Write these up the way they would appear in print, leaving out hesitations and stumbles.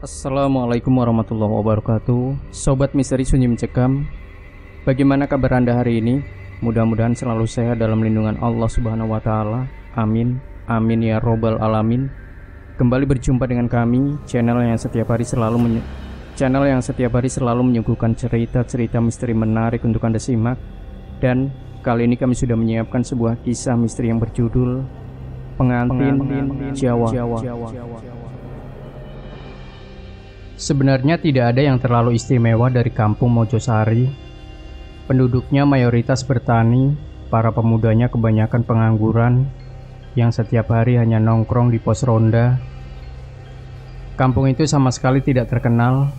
Assalamualaikum warahmatullahi wabarakatuh. Sobat Misteri Sunyi Mencekam, bagaimana kabar Anda hari ini? Mudah-mudahan selalu sehat dalam lindungan Allah Subhanahu wa Ta'ala. Amin, amin ya Robbal Alamin. Kembali berjumpa dengan kami, channel yang setiap hari selalu menyuguhkan cerita-cerita misteri menarik untuk Anda simak. Dan kali ini kami sudah menyiapkan sebuah kisah misteri yang berjudul Pengantin Jawa. Sebenarnya tidak ada yang terlalu istimewa dari kampung Mojosari. Penduduknya mayoritas bertani, para pemudanya kebanyakan pengangguran yang setiap hari hanya nongkrong di pos ronda. Kampung itu sama sekali tidak terkenal.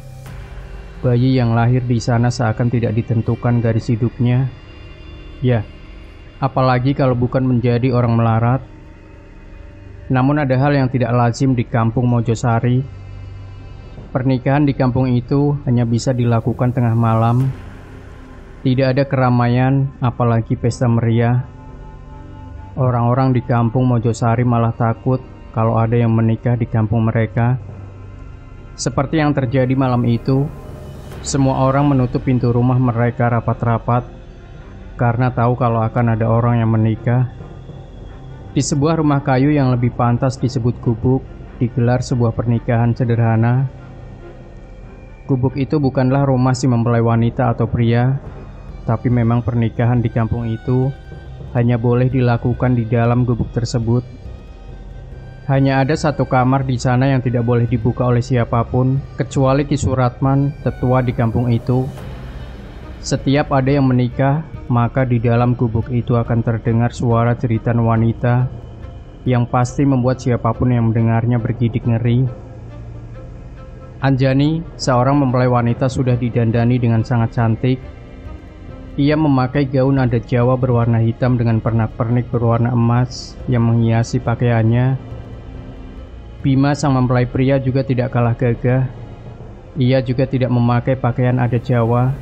Bayi yang lahir di sana seakan tidak ditentukan garis hidupnya. Ya, apalagi kalau bukan menjadi orang melarat. Namun ada hal yang tidak lazim di kampung Mojosari. Pernikahan di kampung itu hanya bisa dilakukan tengah malam. Tidak ada keramaian, apalagi pesta meriah. Orang-orang di kampung Mojosari malah takut kalau ada yang menikah di kampung mereka. Seperti yang terjadi malam itu, semua orang menutup pintu rumah mereka rapat-rapat karena tahu kalau akan ada orang yang menikah. Di sebuah rumah kayu yang lebih pantas disebut gubuk, digelar sebuah pernikahan sederhana. Gubuk itu bukanlah rumah si mempelai wanita atau pria, tapi memang pernikahan di kampung itu hanya boleh dilakukan di dalam gubuk tersebut. Hanya ada satu kamar di sana yang tidak boleh dibuka oleh siapapun, kecuali Ki Suratman, tetua di kampung itu. Setiap ada yang menikah, maka di dalam gubuk itu akan terdengar suara jeritan wanita yang pasti membuat siapapun yang mendengarnya bergidik ngeri. Anjani, seorang mempelai wanita, sudah didandani dengan sangat cantik. Ia memakai gaun adat Jawa berwarna hitam dengan pernak-pernik berwarna emas yang menghiasi pakaiannya. Bima, sang mempelai pria, juga tidak kalah gagah. Ia juga tidak memakai pakaian adat Jawa.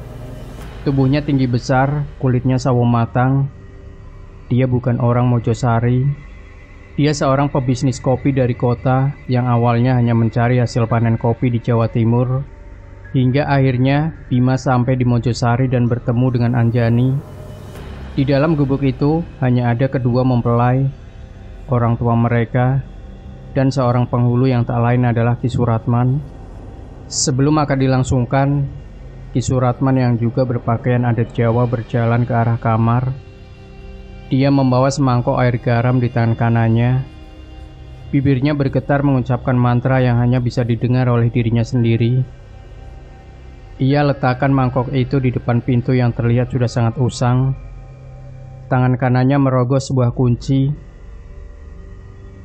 Tubuhnya tinggi besar, kulitnya sawo matang. Dia bukan orang Mojosari. Dia seorang pebisnis kopi dari kota yang awalnya hanya mencari hasil panen kopi di Jawa Timur. Hingga akhirnya Bima sampai di Mojosari dan bertemu dengan Anjani. Di dalam gubuk itu hanya ada kedua mempelai, orang tua mereka, dan seorang penghulu yang tak lain adalah Ki Suratman. Sebelum akad dilangsungkan, Ki Suratman yang juga berpakaian adat Jawa berjalan ke arah kamar. Dia membawa semangkok air garam di tangan kanannya. Bibirnya bergetar mengucapkan mantra yang hanya bisa didengar oleh dirinya sendiri. Ia letakkan mangkok itu di depan pintu yang terlihat sudah sangat usang. Tangan kanannya merogoh sebuah kunci.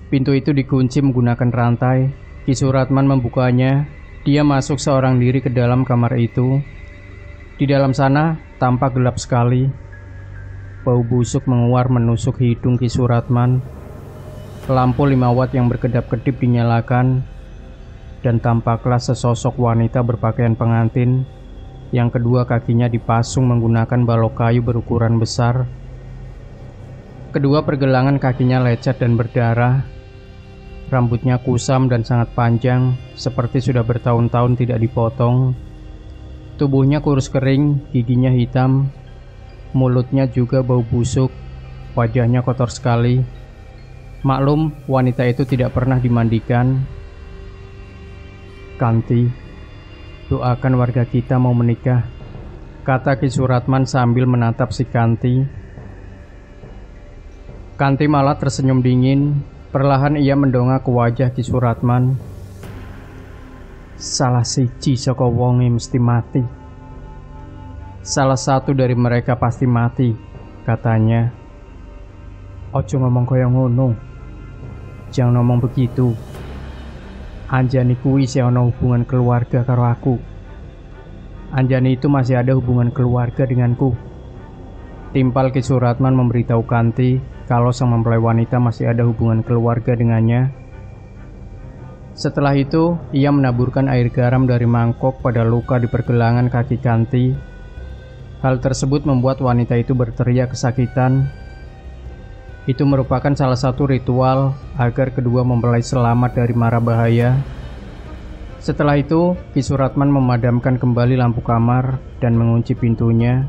Pintu itu dikunci menggunakan rantai. Ki Suratman membukanya. Dia masuk seorang diri ke dalam kamar itu. Di dalam sana tampak gelap sekali. Bau busuk menguar menusuk hidung Ki Suratman. Lampu 5 watt yang berkedap-kedip dinyalakan, dan tampaklah sesosok wanita berpakaian pengantin. Yang kedua kakinya dipasung menggunakan balok kayu berukuran besar. Kedua pergelangan kakinya lecet dan berdarah. Rambutnya kusam dan sangat panjang, seperti sudah bertahun-tahun tidak dipotong. Tubuhnya kurus kering, giginya hitam. Mulutnya juga bau busuk, wajahnya kotor sekali. Maklum, wanita itu tidak pernah dimandikan. "Kanti, doakan warga kita mau menikah," kata Ki Suratman sambil menatap si Kanti. Kanti malah tersenyum dingin. Perlahan ia mendongak ke wajah Ki Suratman. "Salah siji saka wonge mesti mati. Salah satu dari mereka pasti mati," katanya. "Ojo ngomong kaya ngono. Jangan ngomong begitu. Anjani kuwi isih ana hubungan keluarga karo aku. Anjani itu masih ada hubungan keluarga denganku." Timpal Ki Suratman memberitahu Kanti kalau sang mempelai wanita masih ada hubungan keluarga dengannya. Setelah itu, ia menaburkan air garam dari mangkok pada luka di pergelangan kaki Kanti. Hal tersebut membuat wanita itu berteriak kesakitan. Itu merupakan salah satu ritual agar kedua mempelai selamat dari mara bahaya. Setelah itu, Ki Suratman memadamkan kembali lampu kamar dan mengunci pintunya.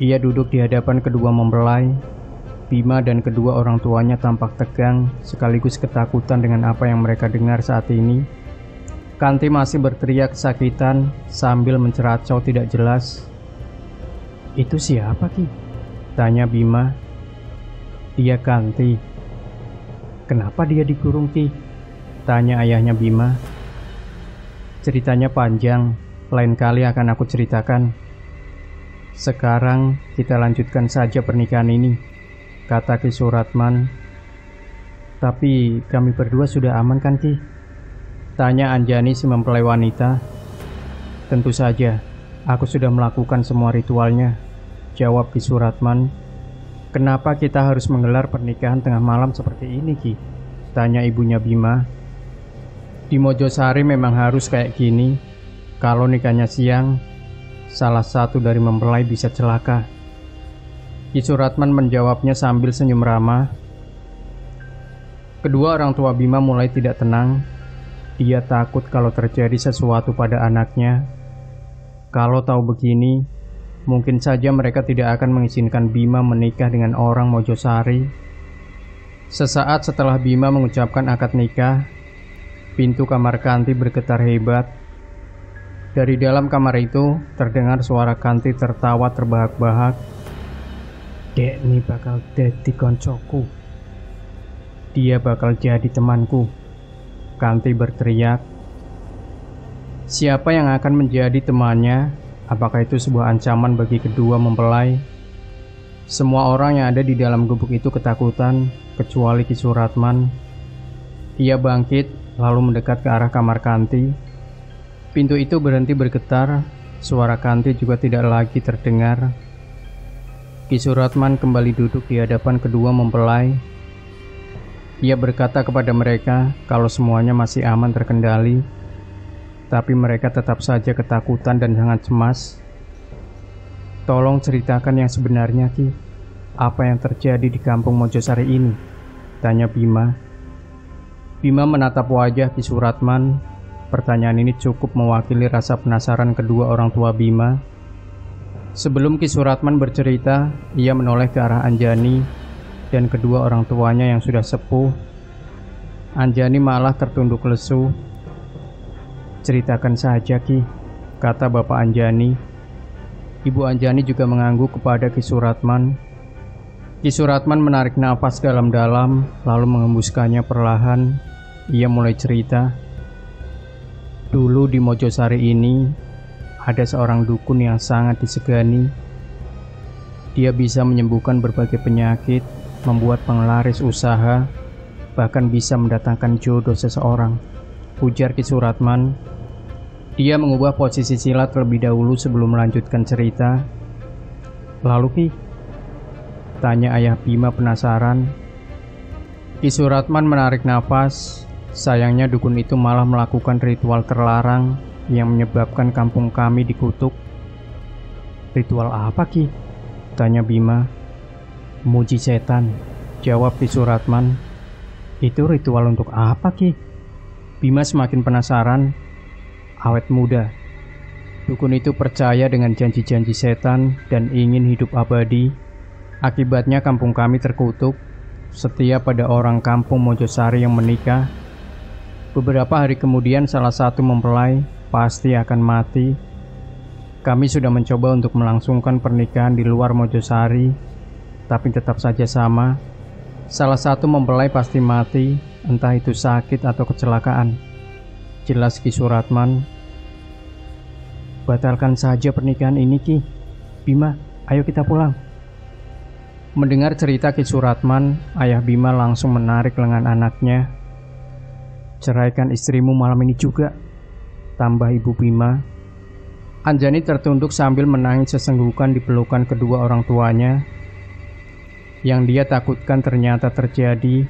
Ia duduk di hadapan kedua mempelai. Bima dan kedua orang tuanya tampak tegang sekaligus ketakutan dengan apa yang mereka dengar saat ini. Kanti masih berteriak kesakitan sambil menceracau tidak jelas. "Itu siapa, Ki?" tanya Bima. "Dia Kanti." "Kenapa dia dikurung, Ki?" tanya ayahnya Bima. "Ceritanya panjang, lain kali akan aku ceritakan. Sekarang kita lanjutkan saja pernikahan ini," kata Ki Suratman. "Tapi kami berdua sudah aman kan, Ki?" tanya Anjani si mempelai wanita. "Tentu saja, aku sudah melakukan semua ritualnya," jawab Ki Suratman. "Kenapa kita harus menggelar pernikahan tengah malam seperti ini, Ki?" tanya ibunya Bima. "Di Mojosari memang harus kayak gini. Kalau nikahnya siang, salah satu dari mempelai bisa celaka." Ki Suratman menjawabnya sambil senyum ramah. Kedua orang tua Bima mulai tidak tenang. Dia takut kalau terjadi sesuatu pada anaknya. Kalau tahu begini, mungkin saja mereka tidak akan mengizinkan Bima menikah dengan orang Mojosari. Sesaat setelah Bima mengucapkan akad nikah, pintu kamar Kanti bergetar hebat. Dari dalam kamar itu terdengar suara Kanti tertawa terbahak-bahak. "Dek ini bakal jadi koncoku. Dia bakal jadi temanku," Kanti berteriak. Siapa yang akan menjadi temannya? Apakah itu sebuah ancaman bagi kedua mempelai? Semua orang yang ada di dalam gubuk itu ketakutan, kecuali Ki Suratman. Ia bangkit lalu mendekat ke arah kamar Kanti. Pintu itu berhenti bergetar. Suara Kanti juga tidak lagi terdengar. Ki Suratman kembali duduk di hadapan kedua mempelai. Ia berkata kepada mereka kalau semuanya masih aman terkendali, tapi mereka tetap saja ketakutan dan sangat cemas. "Tolong ceritakan yang sebenarnya, Ki. Apa yang terjadi di kampung Mojosari ini?" tanya Bima. Bima menatap wajah Ki Suratman. Pertanyaan ini cukup mewakili rasa penasaran kedua orang tua Bima. Sebelum Ki Suratman bercerita, ia menoleh ke arah Anjani dan kedua orang tuanya yang sudah sepuh. Anjani malah tertunduk lesu. "Ceritakan saja, Ki," kata Bapak Anjani. Ibu Anjani juga mengangguk kepada Ki Suratman. Ki Suratman menarik napas dalam-dalam lalu mengembuskannya perlahan. Ia mulai cerita. "Dulu di Mojosari ini ada seorang dukun yang sangat disegani. Dia bisa menyembuhkan berbagai penyakit, membuat penglaris usaha, bahkan bisa mendatangkan jodoh seseorang," ujar Ki Suratman. Dia mengubah posisi silat terlebih dahulu sebelum melanjutkan cerita. "Lalu, Ki?" tanya ayah Bima penasaran. Ki Suratman menarik nafas. Sayangnya dukun itu malah melakukan ritual terlarang yang menyebabkan kampung kami dikutuk. "Ritual apa, Ki?" tanya Bima. "Muji setan," jawab Ki Suratman. "Itu ritual untuk apa, Ki?" Bima semakin penasaran. "Awet muda. Dukun itu percaya dengan janji-janji setan dan ingin hidup abadi. Akibatnya kampung kami terkutuk. Setiap ada orang kampung Mojosari yang menikah, beberapa hari kemudian salah satu mempelai pasti akan mati. Kami sudah mencoba untuk melangsungkan pernikahan di luar Mojosari, tapi tetap saja sama. Salah satu mempelai pasti mati, entah itu sakit atau kecelakaan," jelas Ki Suratman. "Batalkan saja pernikahan ini, Ki. Bima, ayo kita pulang." Mendengar cerita Ki Suratman, ayah Bima langsung menarik lengan anaknya. "Ceraikan istrimu malam ini juga," tambah ibu Bima. Anjani tertunduk sambil menangis sesenggukan di pelukan kedua orang tuanya. Yang dia takutkan ternyata terjadi.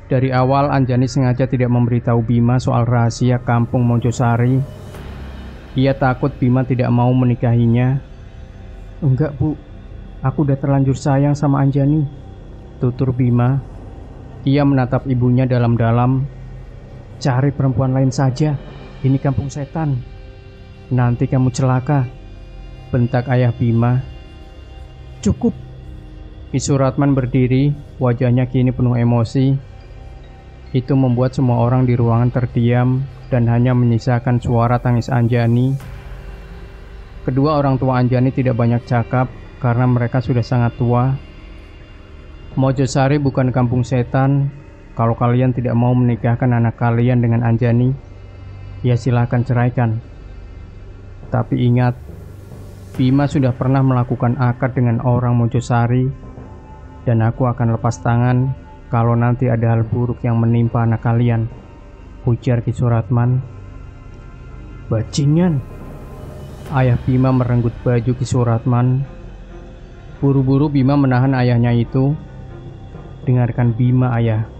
Dari awal Anjani sengaja tidak memberitahu Bima soal rahasia kampung Mojosari. Ia takut Bima tidak mau menikahinya. "Enggak, Bu. Aku udah terlanjur sayang sama Anjani," tutur Bima. Ia menatap ibunya dalam-dalam. "Cari perempuan lain saja," Ini kampung setan. Nanti kamu celaka, bentak ayah Bima. Cukup. Ki Suratman berdiri, wajahnya kini penuh emosi. Itu membuat semua orang di ruangan terdiam dan hanya menyisakan suara tangis Anjani. Kedua orang tua Anjani tidak banyak cakap karena mereka sudah sangat tua. Mojosari bukan kampung setan. Kalau kalian tidak mau menikahkan anak kalian dengan Anjani, ya silakan ceraikan. Tapi ingat, Bima sudah pernah melakukan akad dengan orang Mojosari, dan aku akan lepas tangan kalau nanti ada hal buruk yang menimpa anak kalian, ujar Ki Suratman. Bajingan! Ayah Bima merenggut baju Ki Suratman. Buru-buru Bima menahan ayahnya itu. Dengarkan Bima, ayah.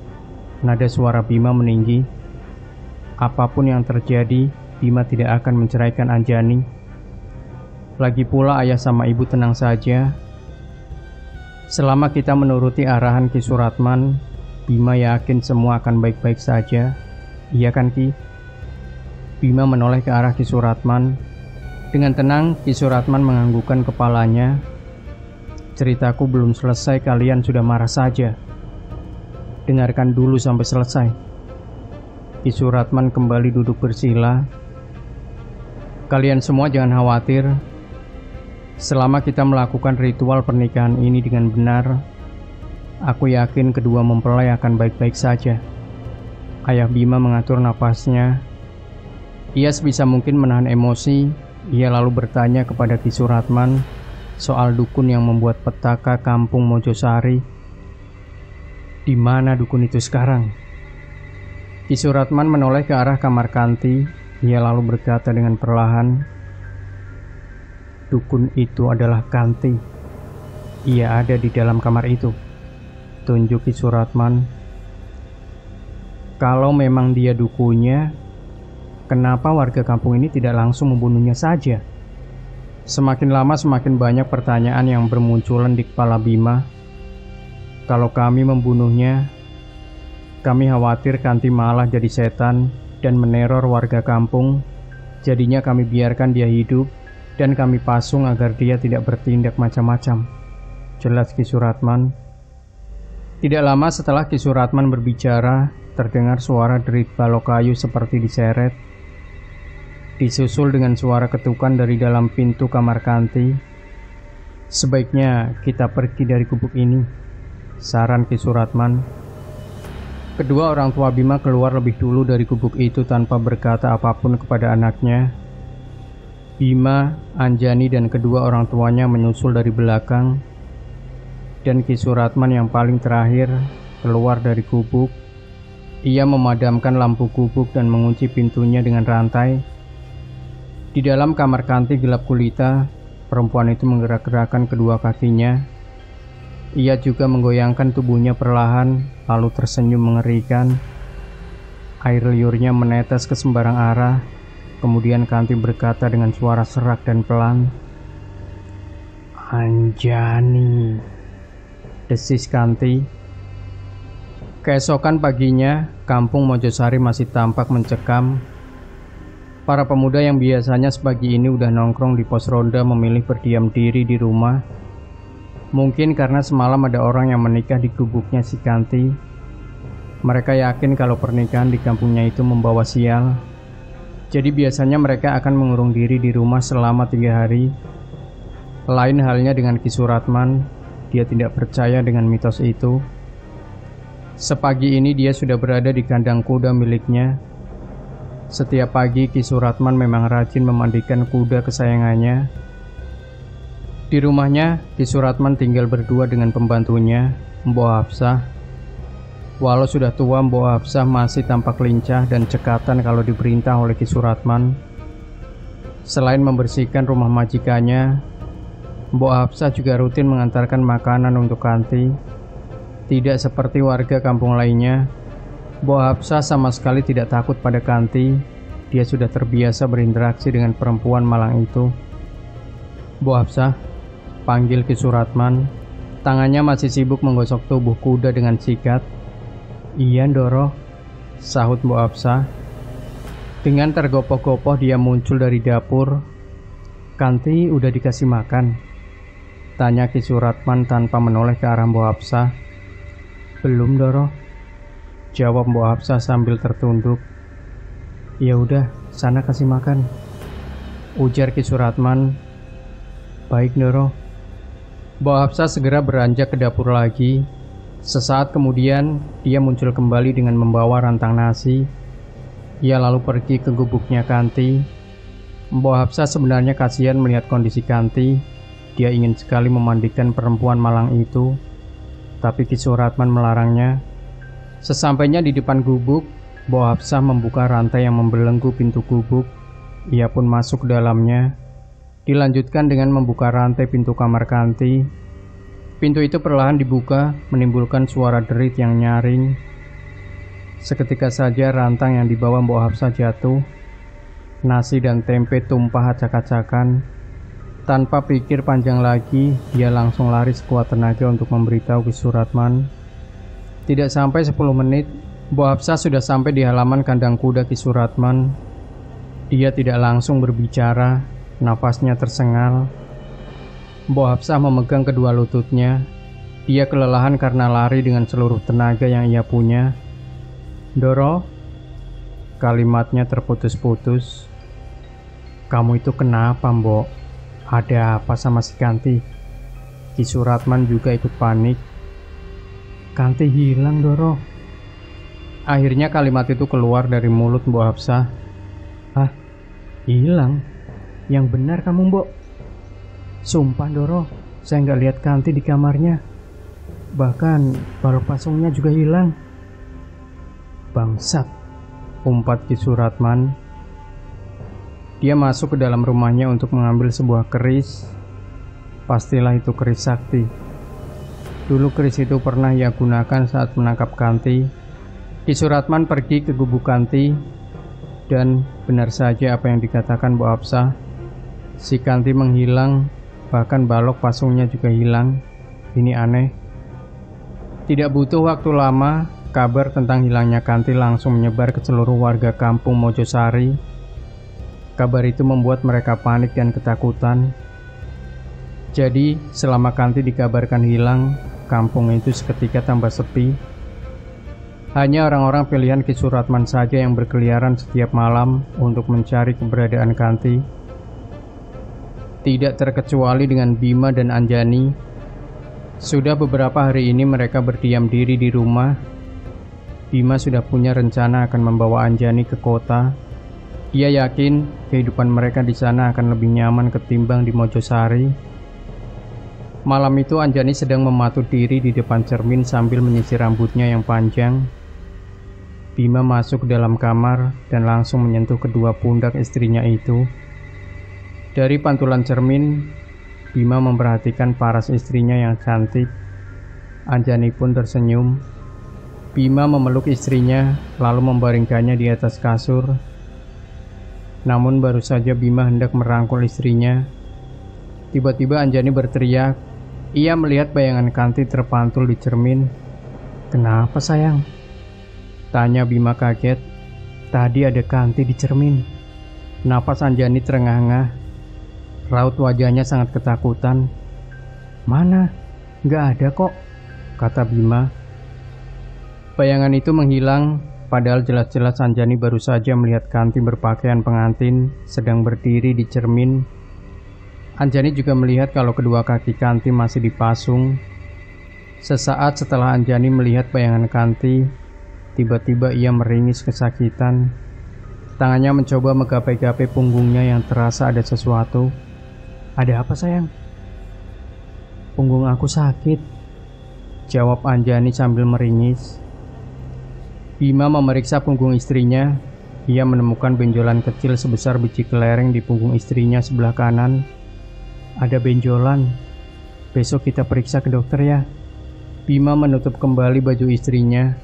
Nada suara Bima meninggi. Apapun yang terjadi, Bima tidak akan menceraikan Anjani. Lagi pula ayah sama ibu tenang saja. Selama kita menuruti arahan Ki Suratman, Bima yakin semua akan baik-baik saja. Iya kan, Ki? Bima menoleh ke arah Ki Suratman. Dengan tenang, Ki Suratman menganggukkan kepalanya. Ceritaku belum selesai, kalian sudah marah saja. Dengarkan dulu sampai selesai. Ki Suratman kembali duduk bersila. Kalian semua jangan khawatir. Selama kita melakukan ritual pernikahan ini dengan benar, aku yakin kedua mempelai akan baik-baik saja. Ayah Bima mengatur napasnya. Ia sebisa mungkin menahan emosi. Ia lalu bertanya kepada Ki Suratman soal dukun yang membuat petaka kampung Mojosari. Di mana dukun itu sekarang? Ki Suratman menoleh ke arah kamar Kanti. Ia lalu berkata dengan perlahan, dukun itu adalah Kanti. Ia ada di dalam kamar itu, tunjuk Ki Suratman. Kalau memang dia dukunnya, kenapa warga kampung ini tidak langsung membunuhnya saja? Semakin lama semakin banyak pertanyaan yang bermunculan di kepala Bima. Kalau kami membunuhnya, kami khawatir Kanti malah jadi setan dan meneror warga kampung. Jadinya kami biarkan dia hidup dan kami pasung agar dia tidak bertindak macam-macam, jelas Ki Suratman. Tidak lama setelah Ki Suratman berbicara, terdengar suara derit balok kayu seperti diseret, disusul dengan suara ketukan dari dalam pintu kamar Kanti. Sebaiknya kita pergi dari gubuk ini, saran Ki Suratman. Kedua orang tua Bima keluar lebih dulu dari gubuk itu tanpa berkata apapun kepada anaknya. Bima, Anjani dan kedua orang tuanya menyusul dari belakang, dan Ki Suratman yang paling terakhir keluar dari gubuk. Ia memadamkan lampu gubuk dan mengunci pintunya dengan rantai. Di dalam kamar Kanti gelap gulita. Perempuan itu menggerak-gerakkan kedua kakinya. Ia juga menggoyangkan tubuhnya perlahan, lalu tersenyum mengerikan. Air liurnya menetes ke sembarang arah. Kemudian Kanti berkata dengan suara serak dan pelan, Anjani, desis Kanti. Keesokan paginya, kampung Mojosari masih tampak mencekam. Para pemuda yang biasanya sepagi ini udah nongkrong di pos ronda memilih berdiam diri di rumah. Mungkin karena semalam ada orang yang menikah di gubuknya si Kanti. Mereka yakin kalau pernikahan di kampungnya itu membawa sial. Jadi biasanya mereka akan mengurung diri di rumah selama 3 hari. Lain halnya dengan Ki Suratman, dia tidak percaya dengan mitos itu. Sepagi ini dia sudah berada di kandang kuda miliknya. Setiap pagi Ki Suratman memang rajin memandikan kuda kesayangannya. Di rumahnya, Ki Suratman tinggal berdua dengan pembantunya, Mbok Hafsah. Walau sudah tua, Mbok Hafsah masih tampak lincah dan cekatan kalau diperintah oleh Ki Suratman. Selain membersihkan rumah majikannya, Mbok Hafsah juga rutin mengantarkan makanan untuk Kanti. Tidak seperti warga kampung lainnya, Mbok Hafsah sama sekali tidak takut pada Kanti. Dia sudah terbiasa berinteraksi dengan perempuan malang itu. Mbok Hafsah, panggil Ki Suratman. Tangannya masih sibuk menggosok tubuh kuda dengan sikat. Iya, Ndoro, sahut Mbok Hafsah. Dengan tergopoh-gopoh dia muncul dari dapur. "Kanti udah dikasih makan?" tanya Ki Suratman tanpa menoleh ke arah Mbok Hafsah. "Belum, Doro," jawab Mbok Hafsah sambil tertunduk. "Ya udah, sana kasih makan," ujar Ki Suratman. "Baik, Doro." Mbok Hafsah segera beranjak ke dapur lagi. Sesaat kemudian, dia muncul kembali dengan membawa rantang nasi. Ia lalu pergi ke gubuknya Kanti. Mbok Hafsah sebenarnya kasihan melihat kondisi Kanti. Dia ingin sekali memandikan perempuan malang itu, tapi Ki Suratman melarangnya. Sesampainya di depan gubuk, Mbok Hafsah membuka rantai yang membelenggu pintu gubuk. Ia pun masuk ke dalamnya. Dilanjutkan dengan membuka rantai pintu kamar Kanti. Pintu itu perlahan dibuka, menimbulkan suara derit yang nyaring. Seketika saja rantang yang dibawa Mbok Hafsah jatuh. Nasi dan tempe tumpah acak-acakan. Tanpa pikir panjang lagi, dia langsung lari sekuat tenaga untuk memberitahu Ki Suratman. Tidak sampai 10 menit, Mbok Hafsah sudah sampai di halaman kandang kuda Ki Suratman. Dia tidak langsung berbicara, nafasnya tersengal. Mbok Hafsah memegang kedua lututnya. Dia kelelahan karena lari dengan seluruh tenaga yang ia punya. "Doro," kalimatnya terputus-putus. "Kamu itu kenapa, Mbok? Ada apa sama si Kanti?" Ki Suratman juga ikut panik. "Kanti hilang, Doro." Akhirnya kalimat itu keluar dari mulut Mbok Hafsah. "Hah? Hilang? Yang benar kamu, Mbok?" "Sumpah, Doro, saya nggak lihat Kanti di kamarnya. Bahkan balok pasungnya juga hilang." "Bangsat," umpat Ki Suratman. Dia masuk ke dalam rumahnya untuk mengambil sebuah keris. Pastilah itu keris sakti. Dulu keris itu pernah ia gunakan saat menangkap Kanti. Ki Suratman pergi ke gubuk Kanti, dan benar saja apa yang dikatakan Mbok Hafsah. Si Kanti menghilang, bahkan balok pasungnya juga hilang. Ini aneh. Tidak butuh waktu lama, kabar tentang hilangnya Kanti langsung menyebar ke seluruh warga kampung Mojosari. Kabar itu membuat mereka panik dan ketakutan. Jadi, selama Kanti dikabarkan hilang, kampung itu seketika tambah sepi. Hanya orang-orang pilihan Ki Suratman saja yang berkeliaran setiap malam untuk mencari keberadaan Kanti. Tidak terkecuali dengan Bima dan Anjani. Sudah beberapa hari ini mereka berdiam diri di rumah. Bima sudah punya rencana akan membawa Anjani ke kota. Ia yakin kehidupan mereka di sana akan lebih nyaman ketimbang di Mojosari. Malam itu Anjani sedang mematuk diri di depan cermin sambil menyisir rambutnya yang panjang. Bima masuk ke dalam kamar dan langsung menyentuh kedua pundak istrinya itu. Dari pantulan cermin, Bima memperhatikan paras istrinya yang cantik. Anjani pun tersenyum. Bima memeluk istrinya, lalu membaringkannya di atas kasur. Namun baru saja Bima hendak merangkul istrinya, tiba-tiba Anjani berteriak. Ia melihat bayangan Kanti terpantul di cermin. "Kenapa, sayang?" tanya Bima kaget. "Tadi ada Kanti di cermin." Napas Anjani terengah-engah. Raut wajahnya sangat ketakutan. "Mana? Nggak ada kok," kata Bima. Bayangan itu menghilang, padahal jelas-jelas Anjani baru saja melihat Kanti berpakaian pengantin sedang berdiri di cermin. Anjani juga melihat kalau kedua kaki Kanti masih dipasung. Sesaat setelah Anjani melihat bayangan Kanti, tiba-tiba ia meringis kesakitan. Tangannya mencoba menggapai-gapai punggungnya yang terasa ada sesuatu. "Ada apa, sayang?" "Punggung aku sakit," jawab Anjani sambil meringis. Bima memeriksa punggung istrinya. Ia menemukan benjolan kecil sebesar biji kelereng di punggung istrinya sebelah kanan. "Ada benjolan. Besok kita periksa ke dokter ya." Bima menutup kembali baju istrinya.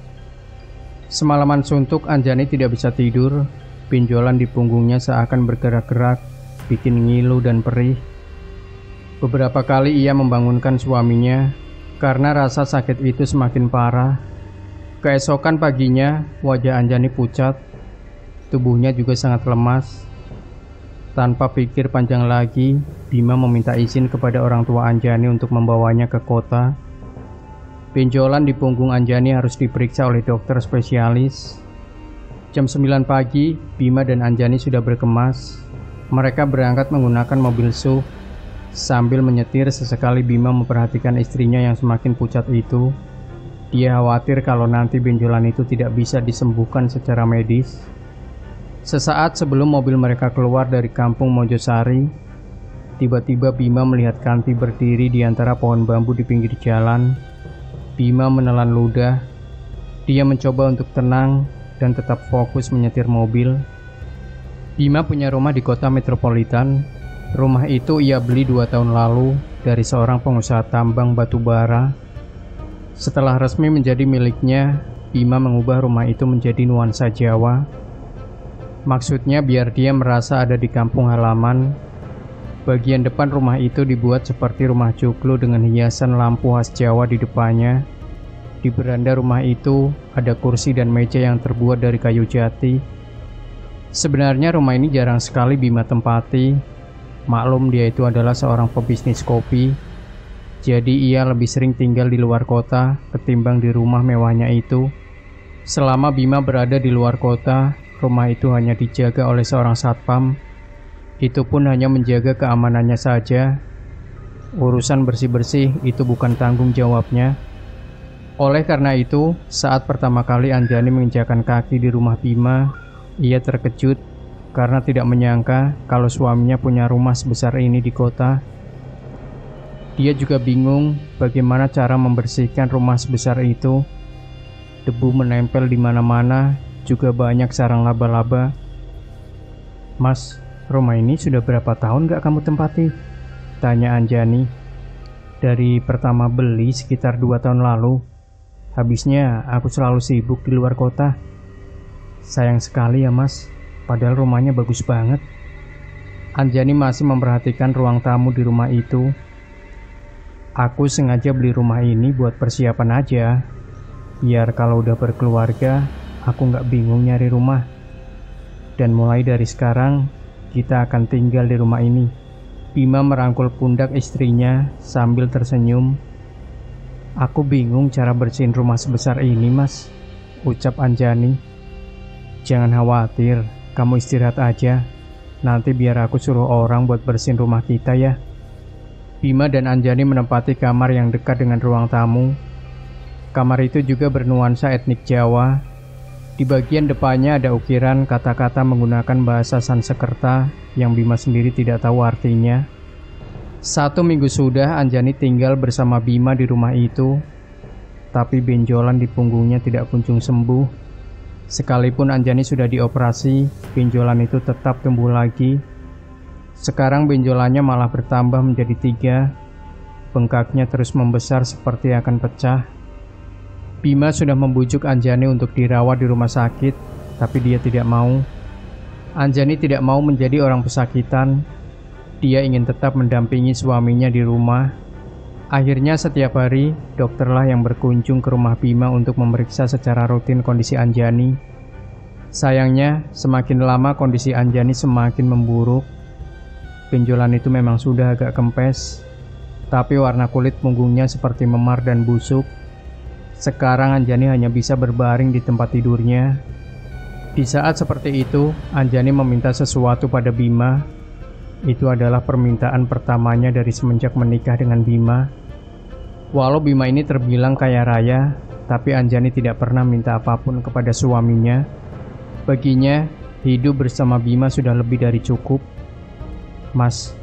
Semalaman suntuk, Anjani tidak bisa tidur. Benjolan di punggungnya seakan bergerak-gerak, bikin ngilu dan perih. Beberapa kali ia membangunkan suaminya karena rasa sakit itu semakin parah. Keesokan paginya, wajah Anjani pucat. Tubuhnya juga sangat lemas. Tanpa pikir panjang lagi, Bima meminta izin kepada orang tua Anjani untuk membawanya ke kota. Benjolan di punggung Anjani harus diperiksa oleh dokter spesialis. Jam 9 pagi, Bima dan Anjani sudah berkemas. Mereka berangkat menggunakan mobil SUV. Sambil menyetir, sesekali Bima memperhatikan istrinya yang semakin pucat itu. Dia khawatir kalau nanti benjolan itu tidak bisa disembuhkan secara medis. Sesaat sebelum mobil mereka keluar dari kampung Mojosari, tiba-tiba Bima melihat Kanti berdiri di antara pohon bambu di pinggir jalan. Bima menelan ludah. Dia mencoba untuk tenang dan tetap fokus menyetir mobil. Bima punya rumah di kota metropolitan. Rumah itu ia beli 2 tahun lalu dari seorang pengusaha tambang batu bara. Setelah resmi menjadi miliknya, Bima mengubah rumah itu menjadi nuansa Jawa. Maksudnya biar dia merasa ada di kampung halaman. Bagian depan rumah itu dibuat seperti rumah joglo dengan hiasan lampu khas Jawa di depannya. Di beranda rumah itu ada kursi dan meja yang terbuat dari kayu jati. Sebenarnya rumah ini jarang sekali Bima tempati. Maklum dia itu adalah seorang pebisnis kopi. Jadi ia lebih sering tinggal di luar kota ketimbang di rumah mewahnya itu. Selama Bima berada di luar kota, rumah itu hanya dijaga oleh seorang satpam. Itu pun hanya menjaga keamanannya saja. Urusan bersih-bersih itu bukan tanggung jawabnya. Oleh karena itu, saat pertama kali Anjani menginjakan kaki di rumah Bima, ia terkejut karena tidak menyangka kalau suaminya punya rumah sebesar ini di kota. Dia juga bingung bagaimana cara membersihkan rumah sebesar itu. Debu menempel di mana-mana, juga banyak sarang laba-laba. "Mas, rumah ini sudah berapa tahun gak kamu tempati?" tanya Anjani. "Dari pertama beli sekitar 2 tahun lalu. Habisnya aku selalu sibuk di luar kota." "Sayang sekali ya mas, padahal rumahnya bagus banget." Anjani masih memperhatikan ruang tamu di rumah itu. "Aku sengaja beli rumah ini buat persiapan aja, biar kalau udah berkeluarga aku nggak bingung nyari rumah. Dan mulai dari sekarang kita akan tinggal di rumah ini." Bima merangkul pundak istrinya sambil tersenyum. "Aku bingung cara bersihin rumah sebesar ini mas," ucap Anjani. "Jangan khawatir, kamu istirahat aja. Nanti biar aku suruh orang buat bersihin rumah kita ya." Bima dan Anjani menempati kamar yang dekat dengan ruang tamu. Kamar itu juga bernuansa etnik Jawa. Di bagian depannya ada ukiran kata-kata menggunakan bahasa Sanskerta yang Bima sendiri tidak tahu artinya. 1 minggu sudah Anjani tinggal bersama Bima di rumah itu, tapi benjolan di punggungnya tidak kunjung sembuh. Sekalipun Anjani sudah dioperasi, benjolan itu tetap tumbuh lagi. Sekarang benjolannya malah bertambah menjadi 3. Bengkaknya terus membesar seperti akan pecah. Bima sudah membujuk Anjani untuk dirawat di rumah sakit, tapi dia tidak mau. Anjani tidak mau menjadi orang pesakitan. Dia ingin tetap mendampingi suaminya di rumah. Akhirnya setiap hari, dokterlah yang berkunjung ke rumah Bima untuk memeriksa secara rutin kondisi Anjani. Sayangnya, semakin lama kondisi Anjani semakin memburuk. Benjolan itu memang sudah agak kempes, tapi warna kulit punggungnya seperti memar dan busuk. Sekarang Anjani hanya bisa berbaring di tempat tidurnya. Di saat seperti itu, Anjani meminta sesuatu pada Bima. Itu adalah permintaan pertamanya dari semenjak menikah dengan Bima. Walau Bima ini terbilang kaya raya, tapi Anjani tidak pernah minta apapun kepada suaminya. Baginya, hidup bersama Bima sudah lebih dari cukup. "Mas,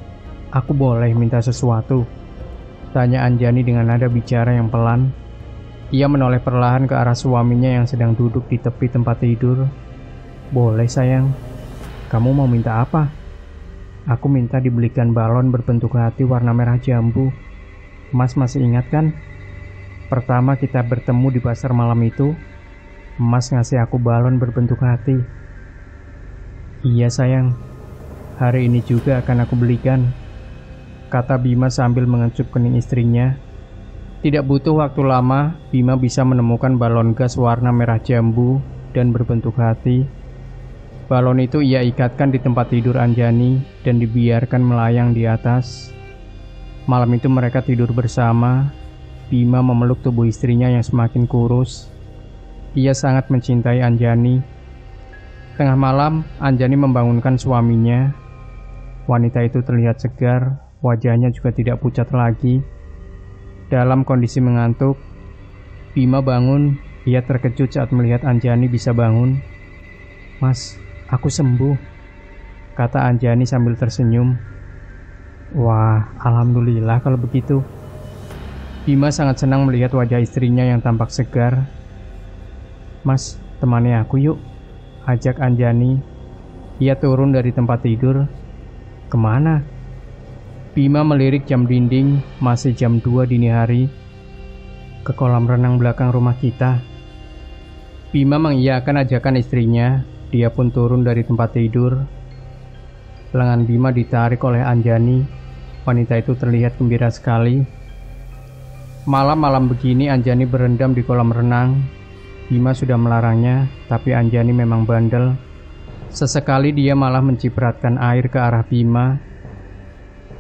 aku boleh minta sesuatu?" tanya Anjani dengan nada bicara yang pelan. Ia menoleh perlahan ke arah suaminya yang sedang duduk di tepi tempat tidur. "Boleh sayang, kamu mau minta apa?" "Aku minta dibelikan balon berbentuk hati warna merah jambu. Mas masih ingat kan? Pertama kita bertemu di pasar malam itu, Mas ngasih aku balon berbentuk hati." "Iya sayang, hari ini juga akan aku belikan," kata Bima sambil mengecup kening istrinya. Tidak butuh waktu lama, Bima bisa menemukan balon gas warna merah jambu dan berbentuk hati. Balon itu ia ikatkan di tempat tidur Anjani dan dibiarkan melayang di atas. Malam itu mereka tidur bersama. Bima memeluk tubuh istrinya yang semakin kurus. Ia sangat mencintai Anjani. Tengah malam, Anjani membangunkan suaminya. Wanita itu terlihat segar, wajahnya juga tidak pucat lagi. Dalam kondisi mengantuk, Bima bangun. Ia terkejut saat melihat Anjani bisa bangun. "Mas, aku sembuh," kata Anjani sambil tersenyum. "Wah, alhamdulillah kalau begitu." Bima sangat senang melihat wajah istrinya yang tampak segar. "Mas, temani aku yuk," ajak Anjani. Ia turun dari tempat tidur. "Kemana?" Bima melirik jam dinding, masih jam 2 dini hari. "Ke kolam renang belakang rumah kita." Bima mengiyakan ajakan istrinya. Dia pun turun dari tempat tidur. Lengan Bima ditarik oleh Anjani. Wanita itu terlihat gembira sekali. Malam-malam begini Anjani berendam di kolam renang. Bima sudah melarangnya, tapi Anjani memang bandel. Sesekali dia malah mencipratkan air ke arah Bima.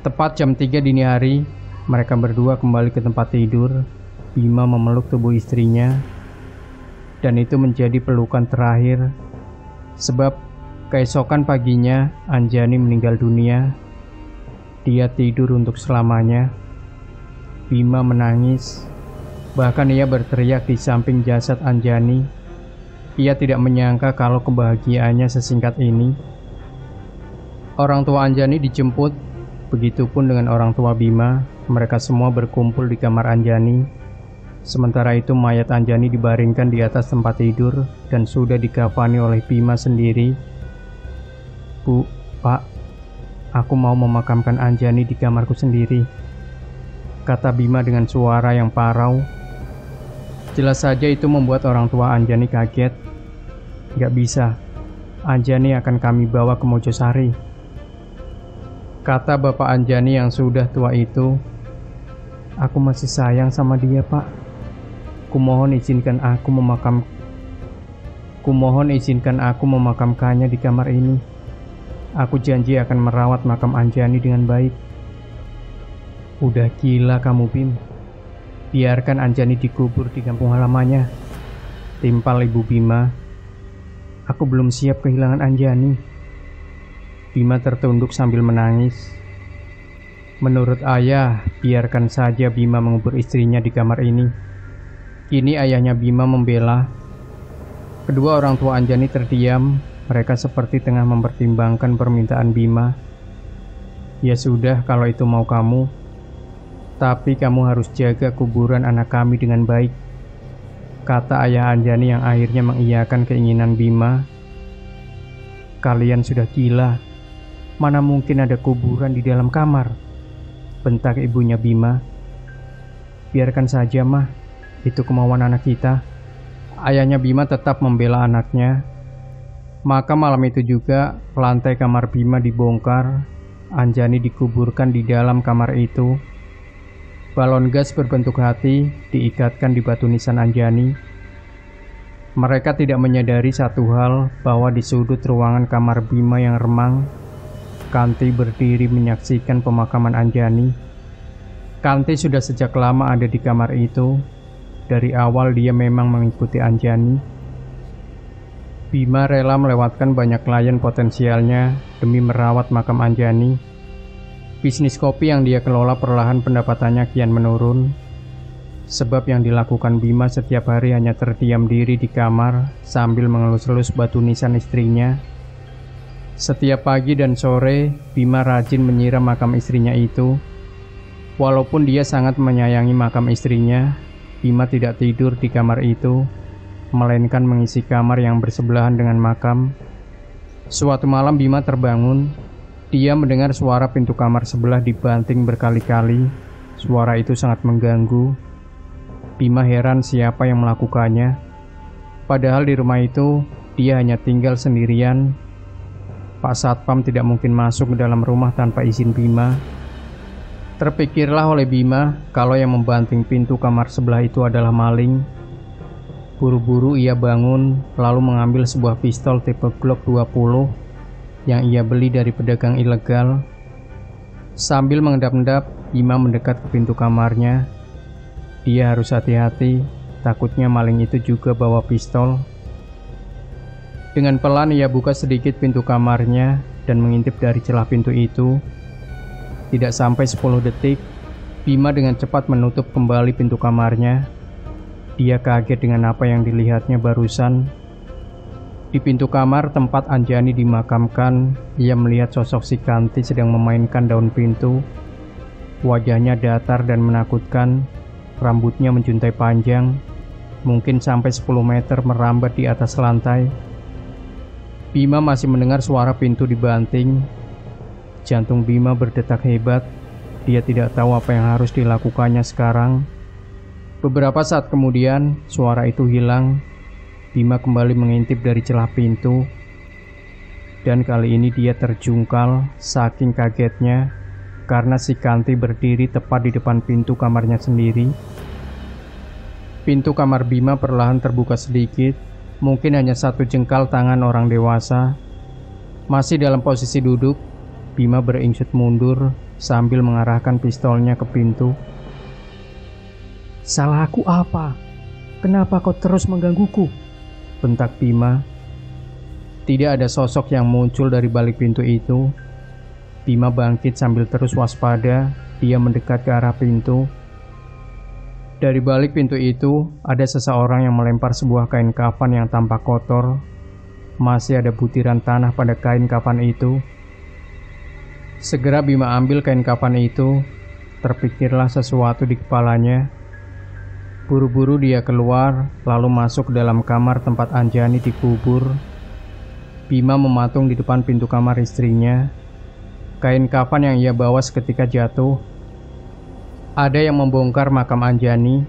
Tepat jam 3 dini hari, mereka berdua kembali ke tempat tidur. Bima memeluk tubuh istrinya, dan itu menjadi pelukan terakhir. Sebab keesokan paginya Anjani meninggal dunia. Dia tidur untuk selamanya. Bima menangis. Bahkan ia berteriak di samping jasad Anjani. Ia tidak menyangka kalau kebahagiaannya sesingkat ini. Orang tua Anjani dijemput. Begitupun dengan orang tua Bima. Mereka semua berkumpul di kamar Anjani. Sementara itu mayat Anjani dibaringkan di atas tempat tidur dan sudah dikafani oleh Bima sendiri. "Bu, Pak, aku mau memakamkan Anjani di kamarku sendiri," kata Bima dengan suara yang parau. Jelas saja itu membuat orang tua Anjani kaget. "Gak bisa, Anjani akan kami bawa ke Mojosari," kata bapak Anjani yang sudah tua itu. "Aku masih sayang sama dia, Pak. Kumohon izinkan aku memakamkannya di kamar ini. Aku janji akan merawat makam Anjani dengan baik." "Udah gila kamu, Bim. Biarkan Anjani dikubur di kampung halamannya," timpal Ibu Bima. "Aku belum siap kehilangan Anjani." Bima tertunduk sambil menangis. Menurut ayah, biarkan saja Bima mengubur istrinya di kamar ini. Kini ayahnya Bima membela. Kedua orang tua Anjani terdiam. Mereka seperti tengah mempertimbangkan permintaan Bima. "Ya sudah, kalau itu mau kamu. Tapi kamu harus jaga kuburan anak kami dengan baik," kata ayah Anjani yang akhirnya mengiyakan keinginan Bima. "Kalian sudah gila. Mana mungkin ada kuburan di dalam kamar?" bentak ibunya Bima. "Biarkan saja, Mah. Itu kemauan anak kita." Ayahnya Bima tetap membela anaknya. Maka malam itu juga lantai kamar Bima dibongkar. Anjani dikuburkan di dalam kamar itu. Balon gas berbentuk hati diikatkan di batu nisan Anjani. Mereka tidak menyadari satu hal, bahwa di sudut ruangan kamar Bima yang remang, Kanti berdiri menyaksikan pemakaman Anjani. Kanti sudah sejak lama ada di kamar itu. Dari awal dia memang mengikuti Anjani. Bima rela melewatkan banyak klien potensialnya demi merawat makam Anjani. Bisnis kopi yang dia kelola perlahan pendapatannya kian menurun. Sebab yang dilakukan Bima setiap hari hanya terdiam diri di kamar sambil mengelus-elus batu nisan istrinya. Setiap pagi dan sore, Bima rajin menyiram makam istrinya itu. Walaupun dia sangat menyayangi makam istrinya, Bima tidak tidur di kamar itu, melainkan mengisi kamar yang bersebelahan dengan makam. Suatu malam Bima terbangun. Dia mendengar suara pintu kamar sebelah dibanting berkali-kali. Suara itu sangat mengganggu. Bima heran siapa yang melakukannya. Padahal di rumah itu dia hanya tinggal sendirian. Pak Satpam tidak mungkin masuk ke dalam rumah tanpa izin Bima. Terpikirlah oleh Bima kalau yang membanting pintu kamar sebelah itu adalah maling. Buru-buru ia bangun, lalu mengambil sebuah pistol tipe Glock 20 yang ia beli dari pedagang ilegal. Sambil mengendap-endap, Bima mendekat ke pintu kamarnya. Dia harus hati-hati, takutnya maling itu juga bawa pistol. Dengan pelan ia buka sedikit pintu kamarnya dan mengintip dari celah pintu itu. Tidak sampai 10 detik, Bima dengan cepat menutup kembali pintu kamarnya. Dia kaget dengan apa yang dilihatnya barusan. Di pintu kamar tempat Anjani dimakamkan, ia melihat sosok si Kanti sedang memainkan daun pintu. Wajahnya datar dan menakutkan, rambutnya menjuntai panjang, mungkin sampai 10 meter merambat di atas lantai. Bima masih mendengar suara pintu dibanting. Jantung Bima berdetak hebat. Dia tidak tahu apa yang harus dilakukannya sekarang. Beberapa saat kemudian, suara itu hilang. Bima kembali mengintip dari celah pintu. Dan kali ini dia terjungkal saking kagetnya karena si Kanti berdiri tepat di depan pintu kamarnya sendiri. Pintu kamar Bima perlahan terbuka sedikit, mungkin hanya 1 jengkal tangan orang dewasa. Masih dalam posisi duduk, Bima beringsut mundur sambil mengarahkan pistolnya ke pintu. "Salah aku apa? Kenapa kau terus menggangguku?" bentak Bima. Tidak ada sosok yang muncul dari balik pintu itu. Bima bangkit sambil terus waspada. Dia mendekat ke arah pintu. Dari balik pintu itu, ada seseorang yang melempar sebuah kain kafan yang tampak kotor. Masih ada butiran tanah pada kain kafan itu. Segera Bima ambil kain kafan itu. Terpikirlah sesuatu di kepalanya. Buru-buru dia keluar, lalu masuk ke dalam kamar tempat Anjani dikubur. Bima mematung di depan pintu kamar istrinya. Kain kafan yang ia bawa seketika jatuh. Ada yang membongkar makam Anjani.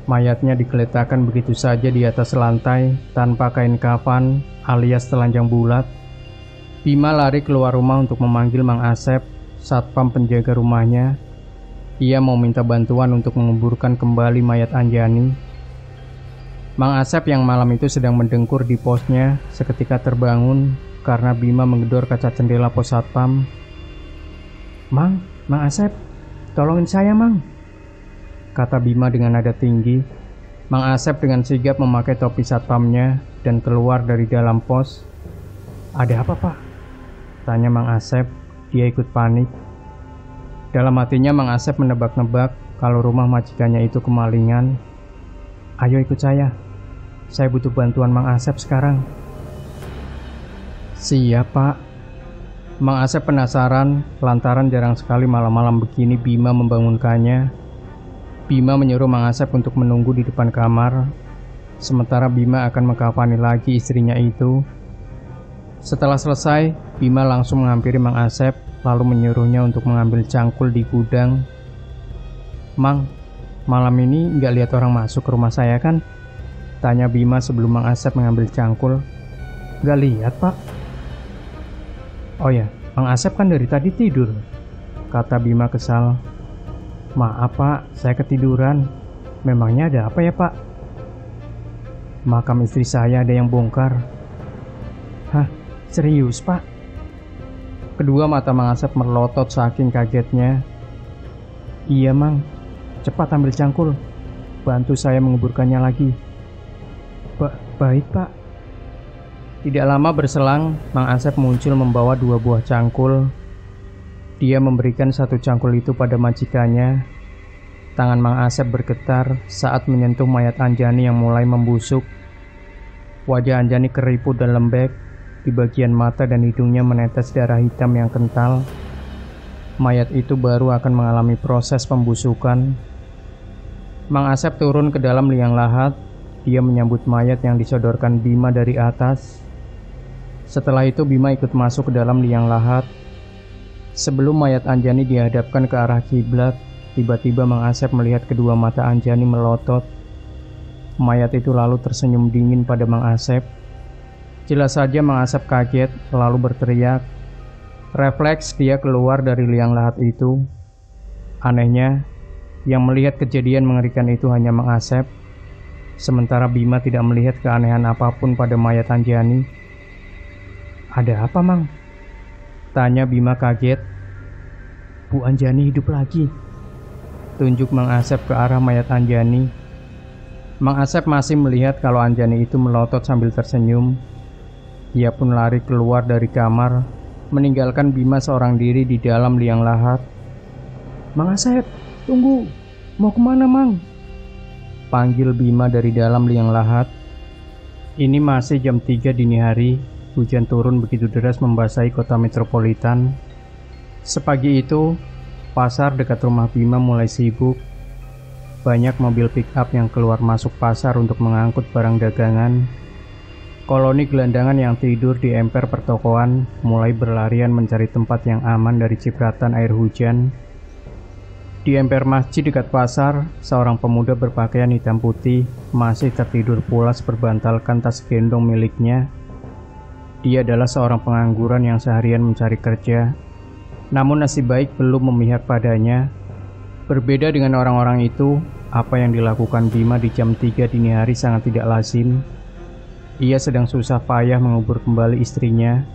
Mayatnya digeletakkan begitu saja di atas lantai tanpa kain kafan alias telanjang bulat. Bima lari keluar rumah untuk memanggil Mang Asep, satpam penjaga rumahnya. Ia mau minta bantuan untuk menguburkan kembali mayat Anjani. Mang Asep yang malam itu sedang mendengkur di posnya seketika terbangun karena Bima menggedor kaca jendela pos satpam. Mang Asep, tolongin saya, Mang," kata Bima dengan nada tinggi. Mang Asep dengan sigap memakai topi satpamnya dan keluar dari dalam pos. "Ada apa, Pak?" tanya Mang Asep. Dia ikut panik. Dalam hatinya Mang Asep menebak-nebak kalau rumah majikannya itu kemalingan. "Ayo ikut saya butuh bantuan Mang Asep sekarang." "Siap, Pak." Mang Asep penasaran lantaran jarang sekali malam-malam begini Bima membangunkannya. Bima menyuruh Mang Asep untuk menunggu di depan kamar, sementara Bima akan mengkafani lagi istrinya itu. Setelah selesai, Bima langsung menghampiri Mang Asep, lalu menyuruhnya untuk mengambil cangkul di gudang. "Mang, malam ini nggak lihat orang masuk ke rumah saya kan?" tanya Bima sebelum Mang Asep mengambil cangkul. "Nggak lihat, Pak." "Oh ya, Mang Asep kan dari tadi tidur," kata Bima kesal. "Maaf, Pak, saya ketiduran. Memangnya ada apa ya, Pak?" "Makam istri saya ada yang bongkar." "Hah? Serius, Pak?" Kedua mata Mang Asep melotot saking kagetnya. "Iya, Mang. Cepat ambil cangkul. Bantu saya menguburkannya lagi." Baik, Pak." Tidak lama berselang, Mang Asep muncul membawa 2 buah cangkul. Dia memberikan 1 cangkul itu pada majikannya. Tangan Mang Asep bergetar saat menyentuh mayat Anjani yang mulai membusuk. Wajah Anjani keriput dan lembek. Di bagian mata dan hidungnya menetes darah hitam yang kental. Mayat itu baru akan mengalami proses pembusukan. Mang Asep turun ke dalam liang lahat. Dia menyambut mayat yang disodorkan Bima dari atas. Setelah itu Bima ikut masuk ke dalam liang lahat. Sebelum mayat Anjani dihadapkan ke arah kiblat, tiba-tiba Mang Asep melihat kedua mata Anjani melotot. Mayat itu lalu tersenyum dingin pada Mang Asep. Jelas saja Mang Asep kaget, lalu berteriak. Refleks dia keluar dari liang lahat itu. Anehnya, yang melihat kejadian mengerikan itu hanya Mang Asep. Sementara Bima tidak melihat keanehan apapun pada mayat Anjani. "Ada apa, Mang?" tanya Bima kaget. "Bu Anjani hidup lagi," tunjuk Mang Asep ke arah mayat Anjani. Mang Asep masih melihat kalau Anjani itu melotot sambil tersenyum. Ia pun lari keluar dari kamar, meninggalkan Bima seorang diri di dalam liang lahat. "Mang Asep, tunggu, mau kemana, Mang?" panggil Bima dari dalam liang lahat. Ini masih jam 3 dini hari, hujan turun begitu deras membasahi kota metropolitan. Sepagi itu, pasar dekat rumah Bima mulai sibuk. Banyak mobil pick-up yang keluar masuk pasar untuk mengangkut barang dagangan. Koloni gelandangan yang tidur di emper pertokoan mulai berlarian mencari tempat yang aman dari cipratan air hujan. Di emper masjid dekat pasar, seorang pemuda berpakaian hitam putih masih tertidur pulas berbantalkan tas gendong miliknya. Dia adalah seorang pengangguran yang seharian mencari kerja. Namun nasib baik belum memihak padanya. Berbeda dengan orang-orang itu, apa yang dilakukan Bima di jam 3 dini hari sangat tidak lazim. Ia sedang susah payah mengubur kembali istrinya.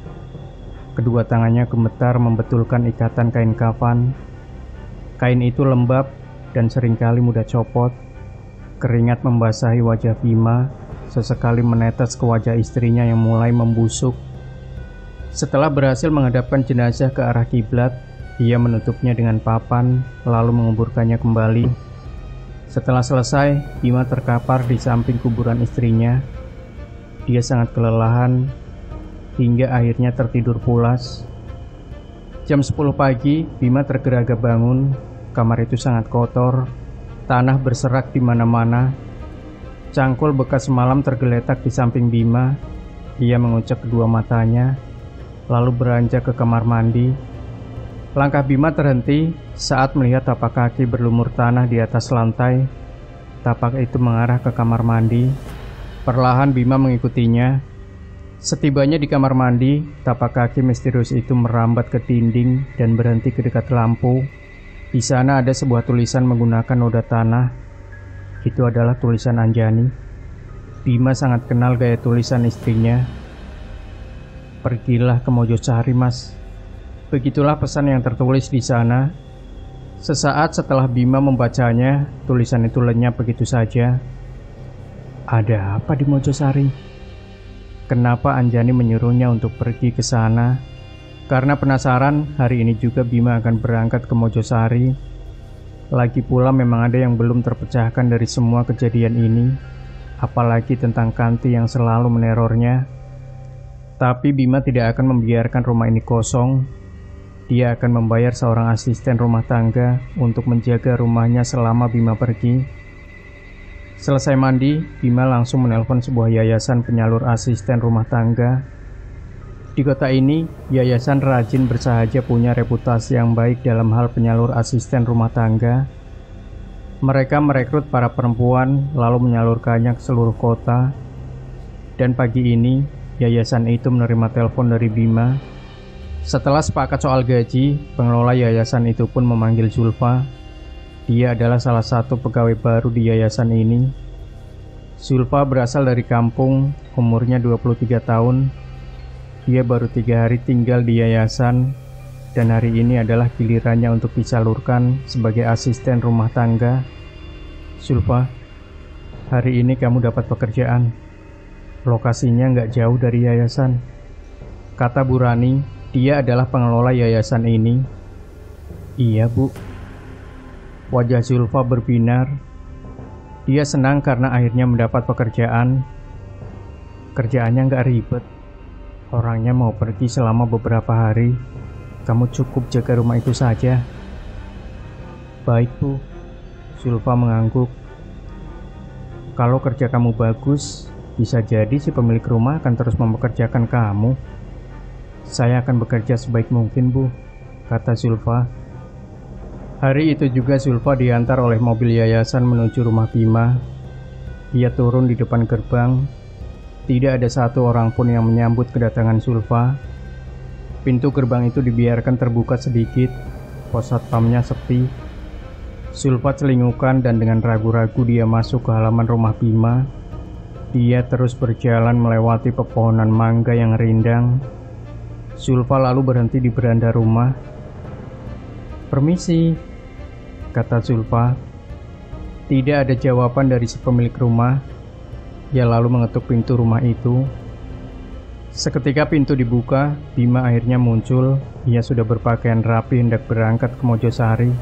Kedua tangannya gemetar membetulkan ikatan kain kafan. Kain itu lembab dan seringkali mudah copot. Keringat membasahi wajah Bima, sesekali menetes ke wajah istrinya yang mulai membusuk. Setelah berhasil menghadapkan jenazah ke arah kiblat, ia menutupnya dengan papan, lalu menguburkannya kembali. Setelah selesai, Bima terkapar di samping kuburan istrinya. Dia sangat kelelahan, hingga akhirnya tertidur pulas. Jam 10 pagi, Bima tergeraga bangun. Kamar itu sangat kotor, tanah berserak di mana-mana. Cangkul bekas semalam tergeletak di samping Bima. Ia mengucek kedua matanya, lalu beranjak ke kamar mandi. Langkah Bima terhenti saat melihat tapak kaki berlumur tanah di atas lantai. Tapak itu mengarah ke kamar mandi. Perlahan Bima mengikutinya. Setibanya di kamar mandi, tapak kaki misterius itu merambat ke dinding dan berhenti ke dekat lampu. Di sana ada sebuah tulisan menggunakan noda tanah. Itu adalah tulisan Anjani. Bima sangat kenal gaya tulisan istrinya. "Pergilah ke Mojosari, Mas." Begitulah pesan yang tertulis di sana. Sesaat setelah Bima membacanya, tulisan itu lenyap begitu saja. Ada apa di Mojosari? Kenapa Anjani menyuruhnya untuk pergi ke sana? Karena penasaran, hari ini juga Bima akan berangkat ke Mojosari. Lagi pula memang ada yang belum terpecahkan dari semua kejadian ini, apalagi tentang Kanti yang selalu menerornya. Tapi Bima tidak akan membiarkan rumah ini kosong. Dia akan membayar seorang asisten rumah tangga untuk menjaga rumahnya selama Bima pergi. Selesai mandi, Bima langsung menelpon sebuah yayasan penyalur asisten rumah tangga. Di kota ini, yayasan rajin bersahaja punya reputasi yang baik dalam hal penyalur asisten rumah tangga. Mereka merekrut para perempuan lalu menyalurkannya ke seluruh kota. Dan pagi ini, yayasan itu menerima telepon dari Bima. Setelah sepakat soal gaji, pengelola yayasan itu pun memanggil Zulfa. Dia adalah salah satu pegawai baru di yayasan ini. Zulfa berasal dari kampung, umurnya 23 tahun. Dia baru 3 hari tinggal di yayasan, dan hari ini adalah gilirannya untuk disalurkan sebagai asisten rumah tangga. "Zulfa, hari ini kamu dapat pekerjaan. Lokasinya nggak jauh dari yayasan," kata Bu Rani. Dia adalah pengelola yayasan ini. "Iya, Bu." Wajah Zulfa berbinar. Dia senang karena akhirnya mendapat pekerjaan. Kerjaannya nggak ribet. Orangnya mau pergi selama beberapa hari. Kamu cukup jaga rumah itu saja. "Baik, Bu." Zulfa mengangguk. "Kalau kerja kamu bagus, bisa jadi si pemilik rumah akan terus mempekerjakan kamu." "Saya akan bekerja sebaik mungkin, Bu," kata Zulfa. Hari itu juga Zulfa diantar oleh mobil yayasan menuju rumah Bima. Ia turun di depan gerbang. Tidak ada satu orang pun yang menyambut kedatangan Zulfa. Pintu gerbang itu dibiarkan terbuka sedikit. Pos satpamnya sepi. Sulfa celingukan dan dengan ragu-ragu dia masuk ke halaman rumah Bima. Dia terus berjalan melewati pepohonan mangga yang rindang. Sulfa lalu berhenti di beranda rumah. "Permisi," kata Sulfa. Tidak ada jawaban dari si pemilik rumah. Ia lalu mengetuk pintu rumah itu. Seketika pintu dibuka, Bima akhirnya muncul. Ia sudah berpakaian rapi hendak berangkat ke Mojosari.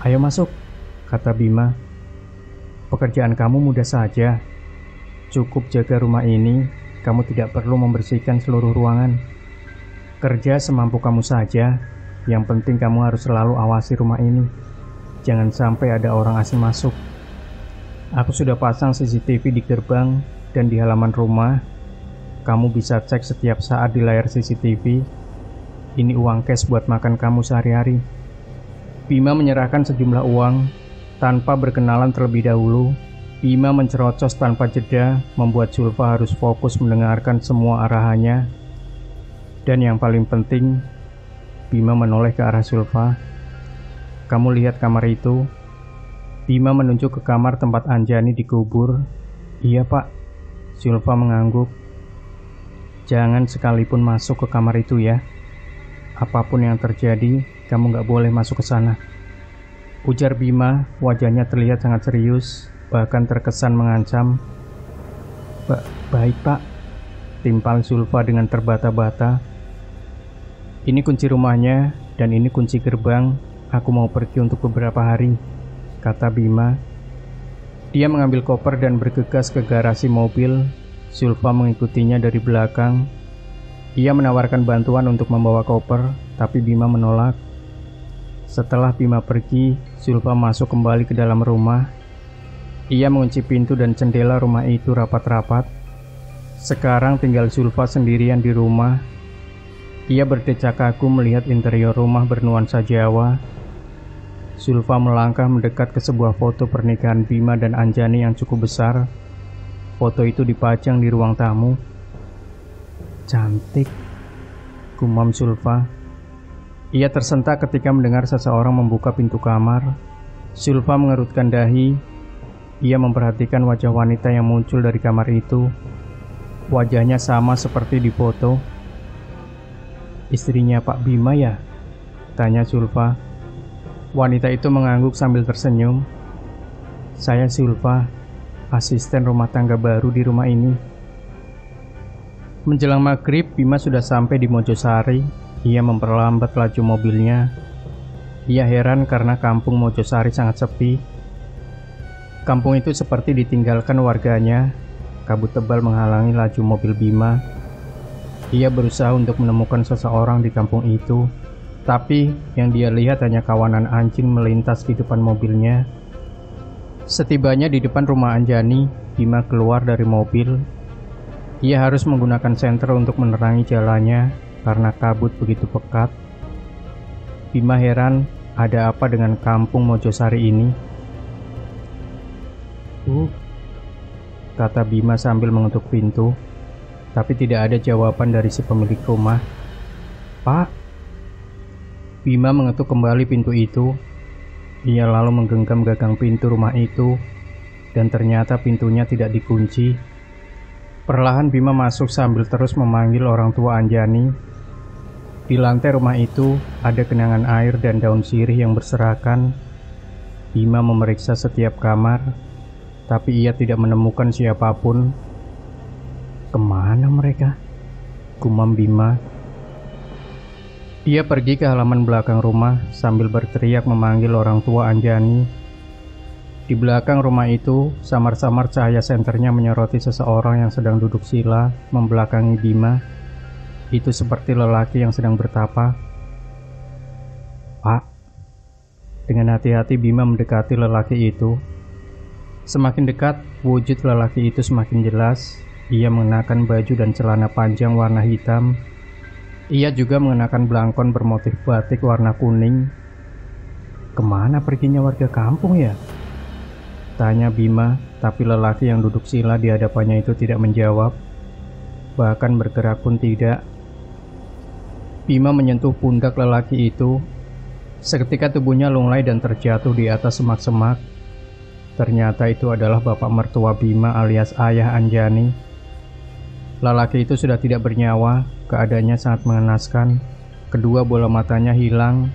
"Ayo masuk," kata Bima. "Pekerjaan kamu mudah saja. Cukup jaga rumah ini, kamu tidak perlu membersihkan seluruh ruangan. Kerja semampu kamu saja, yang penting kamu harus selalu awasi rumah ini. Jangan sampai ada orang asing masuk. Aku sudah pasang CCTV di gerbang dan di halaman rumah. Kamu bisa cek setiap saat di layar CCTV. Ini uang cash buat makan kamu sehari-hari." Bima menyerahkan sejumlah uang tanpa berkenalan terlebih dahulu. Bima mencerocos tanpa jeda, membuat Sulfa harus fokus mendengarkan semua arahannya. Dan yang paling penting, Bima menoleh ke arah Sulfa. "Kamu lihat kamar itu?" Bima menunjuk ke kamar tempat Anjani dikubur. "Iya, Pak." Sulfa mengangguk. "Jangan sekalipun masuk ke kamar itu ya. Apapun yang terjadi, kamu gak boleh masuk ke sana," ujar Bima. Wajahnya terlihat sangat serius, bahkan terkesan mengancam. Baik, Pak," timpal Sulfa dengan terbata-bata. "Ini kunci rumahnya dan ini kunci gerbang. Aku mau pergi untuk beberapa hari," kata Bima. Dia mengambil koper dan bergegas ke garasi mobil. Sulfa mengikutinya dari belakang. Ia menawarkan bantuan untuk membawa koper, tapi Bima menolak. Setelah Bima pergi, Sulfa masuk kembali ke dalam rumah. Ia mengunci pintu dan jendela rumah itu rapat-rapat. Sekarang tinggal Sulfa sendirian di rumah. Ia berdecak kagum melihat interior rumah bernuansa Jawa. Sulfa melangkah mendekat ke sebuah foto pernikahan Bima dan Anjani yang cukup besar. Foto itu dipajang di ruang tamu. "Cantik," gumam Sulfa. Ia tersentak ketika mendengar seseorang membuka pintu kamar. Sulfa mengerutkan dahi. Ia memperhatikan wajah wanita yang muncul dari kamar itu. Wajahnya sama seperti di foto. "Istrinya Pak Bima ya?" tanya Sulfa. Wanita itu mengangguk sambil tersenyum. "Saya Sulfa, asisten rumah tangga baru di rumah ini." Menjelang maghrib, Bima sudah sampai di Mojosari. Ia memperlambat laju mobilnya. Ia heran karena kampung Mojosari sangat sepi. Kampung itu seperti ditinggalkan warganya. Kabut tebal menghalangi laju mobil Bima. Ia berusaha untuk menemukan seseorang di kampung itu, tapi yang dia lihat hanya kawanan anjing melintas di depan mobilnya. Setibanya di depan rumah Anjani, Bima keluar dari mobil. Ia harus menggunakan senter untuk menerangi jalannya karena kabut begitu pekat. Bima heran, ada apa dengan kampung Mojosari ini? Kata Bima sambil mengetuk pintu, tapi tidak ada jawaban dari si pemilik rumah. "Pak?" Bima mengetuk kembali pintu itu. Ia lalu menggenggam gagang pintu rumah itu, dan ternyata pintunya tidak dikunci. Perlahan Bima masuk sambil terus memanggil orang tua Anjani. Di lantai rumah itu ada genangan air dan daun sirih yang berserakan. Bima memeriksa setiap kamar, tapi ia tidak menemukan siapapun. "Kemana mereka?" gumam Bima. Ia pergi ke halaman belakang rumah sambil berteriak memanggil orang tua Anjani. Di belakang rumah itu, samar-samar cahaya senternya menyoroti seseorang yang sedang duduk sila membelakangi Bima. Itu seperti lelaki yang sedang bertapa. "Pak." Dengan hati-hati Bima mendekati lelaki itu. Semakin dekat, wujud lelaki itu semakin jelas. Ia mengenakan baju dan celana panjang warna hitam. Ia juga mengenakan belangkon bermotif batik warna kuning. "Kemana perginya warga kampung ya?" tanya Bima, tapi lelaki yang duduk sila di hadapannya itu tidak menjawab, bahkan bergerak pun tidak. Bima menyentuh pundak lelaki itu. Seketika tubuhnya lunglai dan terjatuh di atas semak-semak. Ternyata itu adalah bapak mertua Bima alias ayah Anjani. Lelaki itu sudah tidak bernyawa, keadaannya sangat mengenaskan. Kedua bola matanya hilang.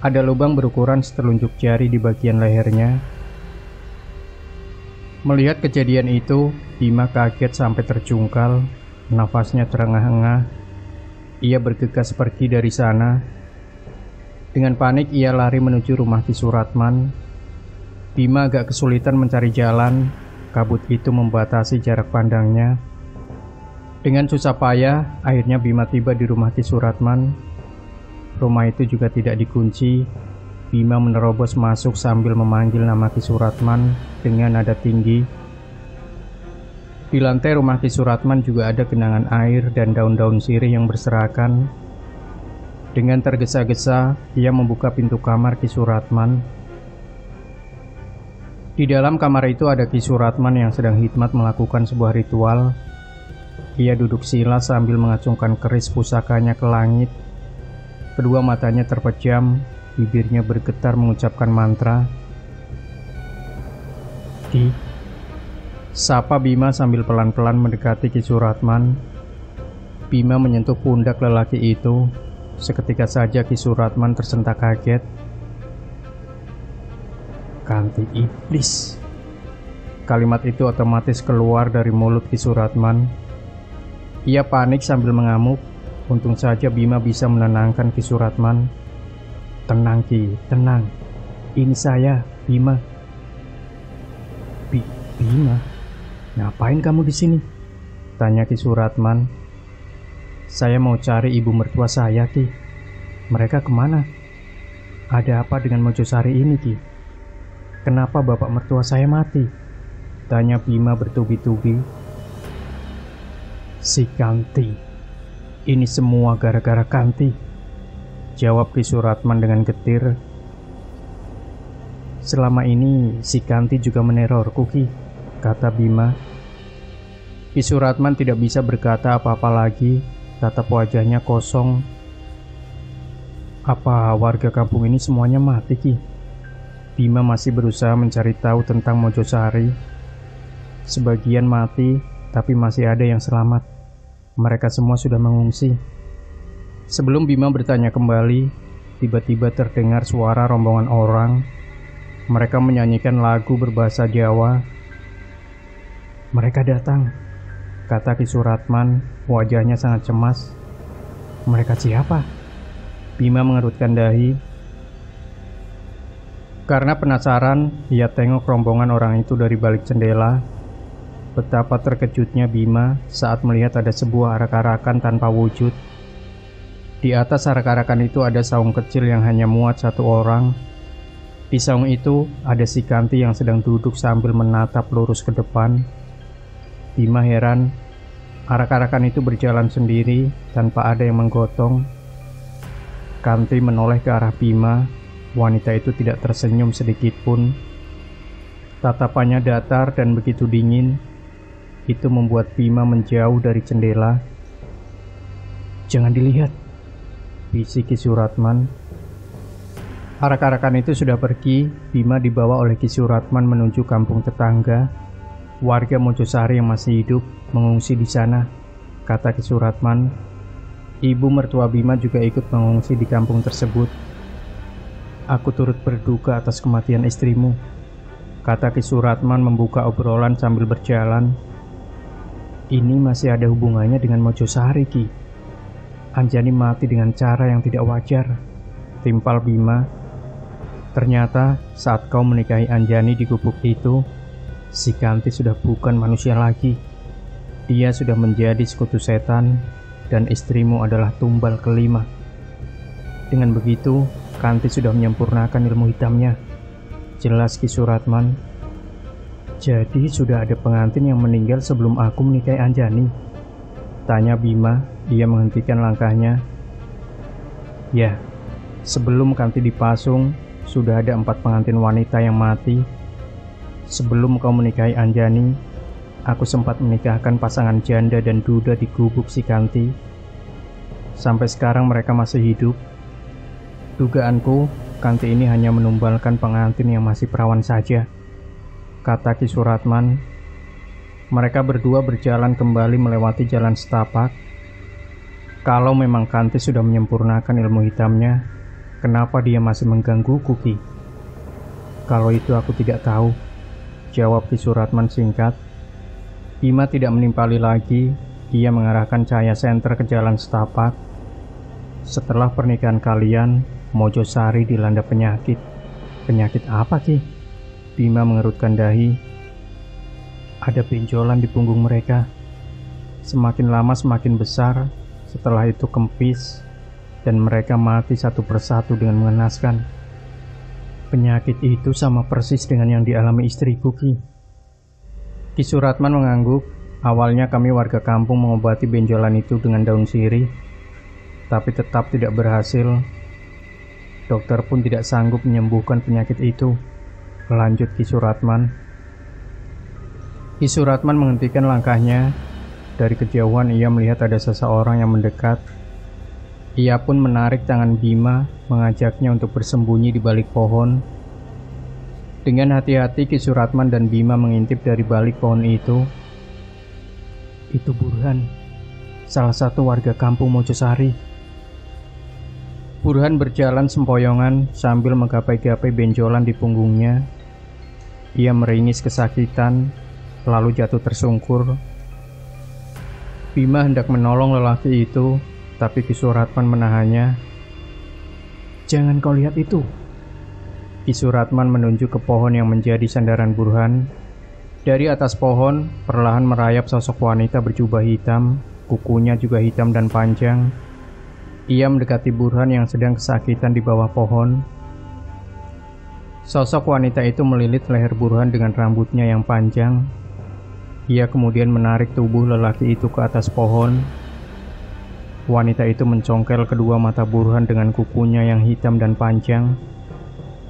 Ada lubang berukuran setelunjuk jari di bagian lehernya. Melihat kejadian itu, Bima kaget sampai terjungkal. Nafasnya terengah-engah. Ia bergegas pergi dari sana. Dengan panik ia lari menuju rumah Ki Suratman. Bima agak kesulitan mencari jalan. Kabut itu membatasi jarak pandangnya. Dengan susah payah, akhirnya Bima tiba di rumah Ki Suratman. Rumah itu juga tidak dikunci. Bima menerobos masuk sambil memanggil nama Ki Suratman dengan nada tinggi. Di lantai rumah Ki Suratman juga ada genangan air dan daun-daun sirih yang berserakan. Dengan tergesa-gesa, ia membuka pintu kamar Ki Suratman. Di dalam kamar itu ada Ki Suratman yang sedang hikmat melakukan sebuah ritual. Ia duduk sila sambil mengacungkan keris pusakanya ke langit. Kedua matanya terpejam, bibirnya bergetar mengucapkan mantra. Ki, sapa Bima sambil pelan-pelan mendekati Ki Suratman. Bima menyentuh pundak lelaki itu. Seketika saja Ki Suratman tersentak kaget. Kanthi iblis. Kalimat itu otomatis keluar dari mulut Ki Suratman. Ia panik sambil mengamuk. Untung saja Bima bisa menenangkan Ki Suratman. Tenang Ki, tenang. Ini saya, Bima. Bima? Ngapain kamu di sini? Tanya Ki Suratman. Saya mau cari ibu mertua saya, Ki. Mereka kemana? Ada apa dengan Mojosari ini, Ki? Kenapa bapak mertua saya mati? Tanya Bima bertubi-tubi. Si Kanti. Ini semua gara-gara Kanti. Jawab Ki Suratman dengan getir. Selama ini si Kanti juga menerorku, Ki, kata Bima. Ki Suratman tidak bisa berkata apa-apa lagi. Tatap wajahnya kosong. Apa warga kampung ini semuanya mati, Ki? Bima masih berusaha mencari tahu tentang Mojosari. Sebagian mati, tapi masih ada yang selamat. Mereka semua sudah mengungsi. Sebelum Bima bertanya kembali, tiba-tiba terdengar suara rombongan orang. Mereka menyanyikan lagu berbahasa Jawa. Mereka datang, kata Ki Suratman, wajahnya sangat cemas. Mereka siapa? Bima mengerutkan dahi. Karena penasaran, ia tengok rombongan orang itu dari balik jendela. Betapa terkejutnya Bima saat melihat ada sebuah arak-arakan tanpa wujud. Di atas arak-arakan itu ada saung kecil yang hanya muat satu orang. Di saung itu ada si Kanti yang sedang duduk sambil menatap lurus ke depan. Bima heran, arak-arakan itu berjalan sendiri tanpa ada yang menggotong. Kanti menoleh ke arah Bima. Wanita itu tidak tersenyum sedikit pun. Tatapannya datar dan begitu dingin. Itu membuat Bima menjauh dari jendela. Jangan dilihat, bisik Ki Suratman. Arak-arakan itu sudah pergi. Bima dibawa oleh Ki Suratman menuju kampung tetangga. Warga Mojosari yang masih hidup mengungsi di sana, kata Ki Suratman. Ibu mertua Bima juga ikut mengungsi di kampung tersebut. Aku turut berduka atas kematian istrimu, kata Ki Suratman membuka obrolan sambil berjalan. Ini masih ada hubungannya dengan Mojosari, Ki. Anjani mati dengan cara yang tidak wajar, timpal Bima. Ternyata saat kau menikahi Anjani di gubuk itu, si Kanti sudah bukan manusia lagi. Dia sudah menjadi sekutu setan, dan istrimu adalah tumbal kelima. Dengan begitu, Kanti sudah menyempurnakan ilmu hitamnya. Jelas Ki Suratman. Jadi sudah ada pengantin yang meninggal sebelum aku menikahi Anjani? Tanya Bima. Dia menghentikan langkahnya. Ya, sebelum Kanti dipasung, sudah ada 4 pengantin wanita yang mati. Sebelum kau menikahi Anjani, aku sempat menikahkan pasangan janda dan duda di gubuk si Kanti. Sampai sekarang mereka masih hidup. Dugaanku, Kanti ini hanya menumbalkan pengantin yang masih perawan saja, kata Ki Suratman. Mereka berdua berjalan kembali melewati jalan setapak. Kalau memang Kanti sudah menyempurnakan ilmu hitamnya, kenapa dia masih menggangguku, Ki? Kalau itu aku tidak tahu, jawab Ki Suratman singkat. Bima tidak menimpali lagi. Ia mengarahkan cahaya senter ke jalan setapak. Setelah pernikahan kalian, Mojosari dilanda penyakit. Penyakit apa, Ki? Bima mengerutkan dahi. Ada benjolan di punggung mereka. Semakin lama semakin besar. Setelah itu kempis, dan mereka mati satu persatu dengan mengenaskan. Penyakit itu sama persis dengan yang dialami istriku, Ki. Ki Suratman mengangguk. Awalnya kami warga kampung mengobati benjolan itu dengan daun sirih, tapi tetap tidak berhasil. Dokter pun tidak sanggup menyembuhkan penyakit itu, lanjut Ki Suratman. Ki Suratman menghentikan langkahnya. Dari kejauhan ia melihat ada seseorang yang mendekat. Ia pun menarik tangan Bima, mengajaknya untuk bersembunyi di balik pohon. Dengan hati-hati Ki Suratman dan Bima mengintip dari balik pohon itu. Itu Burhan, salah satu warga kampung Mojosari. Burhan berjalan sempoyongan sambil menggapai-gapai benjolan di punggungnya. Ia meringis kesakitan, lalu jatuh tersungkur. Bima hendak menolong lelaki itu, tapi Ki Suratman menahannya. Jangan kau lihat itu. Ki Suratman menunjuk ke pohon yang menjadi sandaran Burhan. Dari atas pohon, perlahan merayap sosok wanita berjubah hitam, kukunya juga hitam dan panjang. Ia mendekati Burhan yang sedang kesakitan di bawah pohon. Sosok wanita itu melilit leher Burhan dengan rambutnya yang panjang. Ia kemudian menarik tubuh lelaki itu ke atas pohon. Wanita itu mencongkel kedua mata Burhan dengan kukunya yang hitam dan panjang.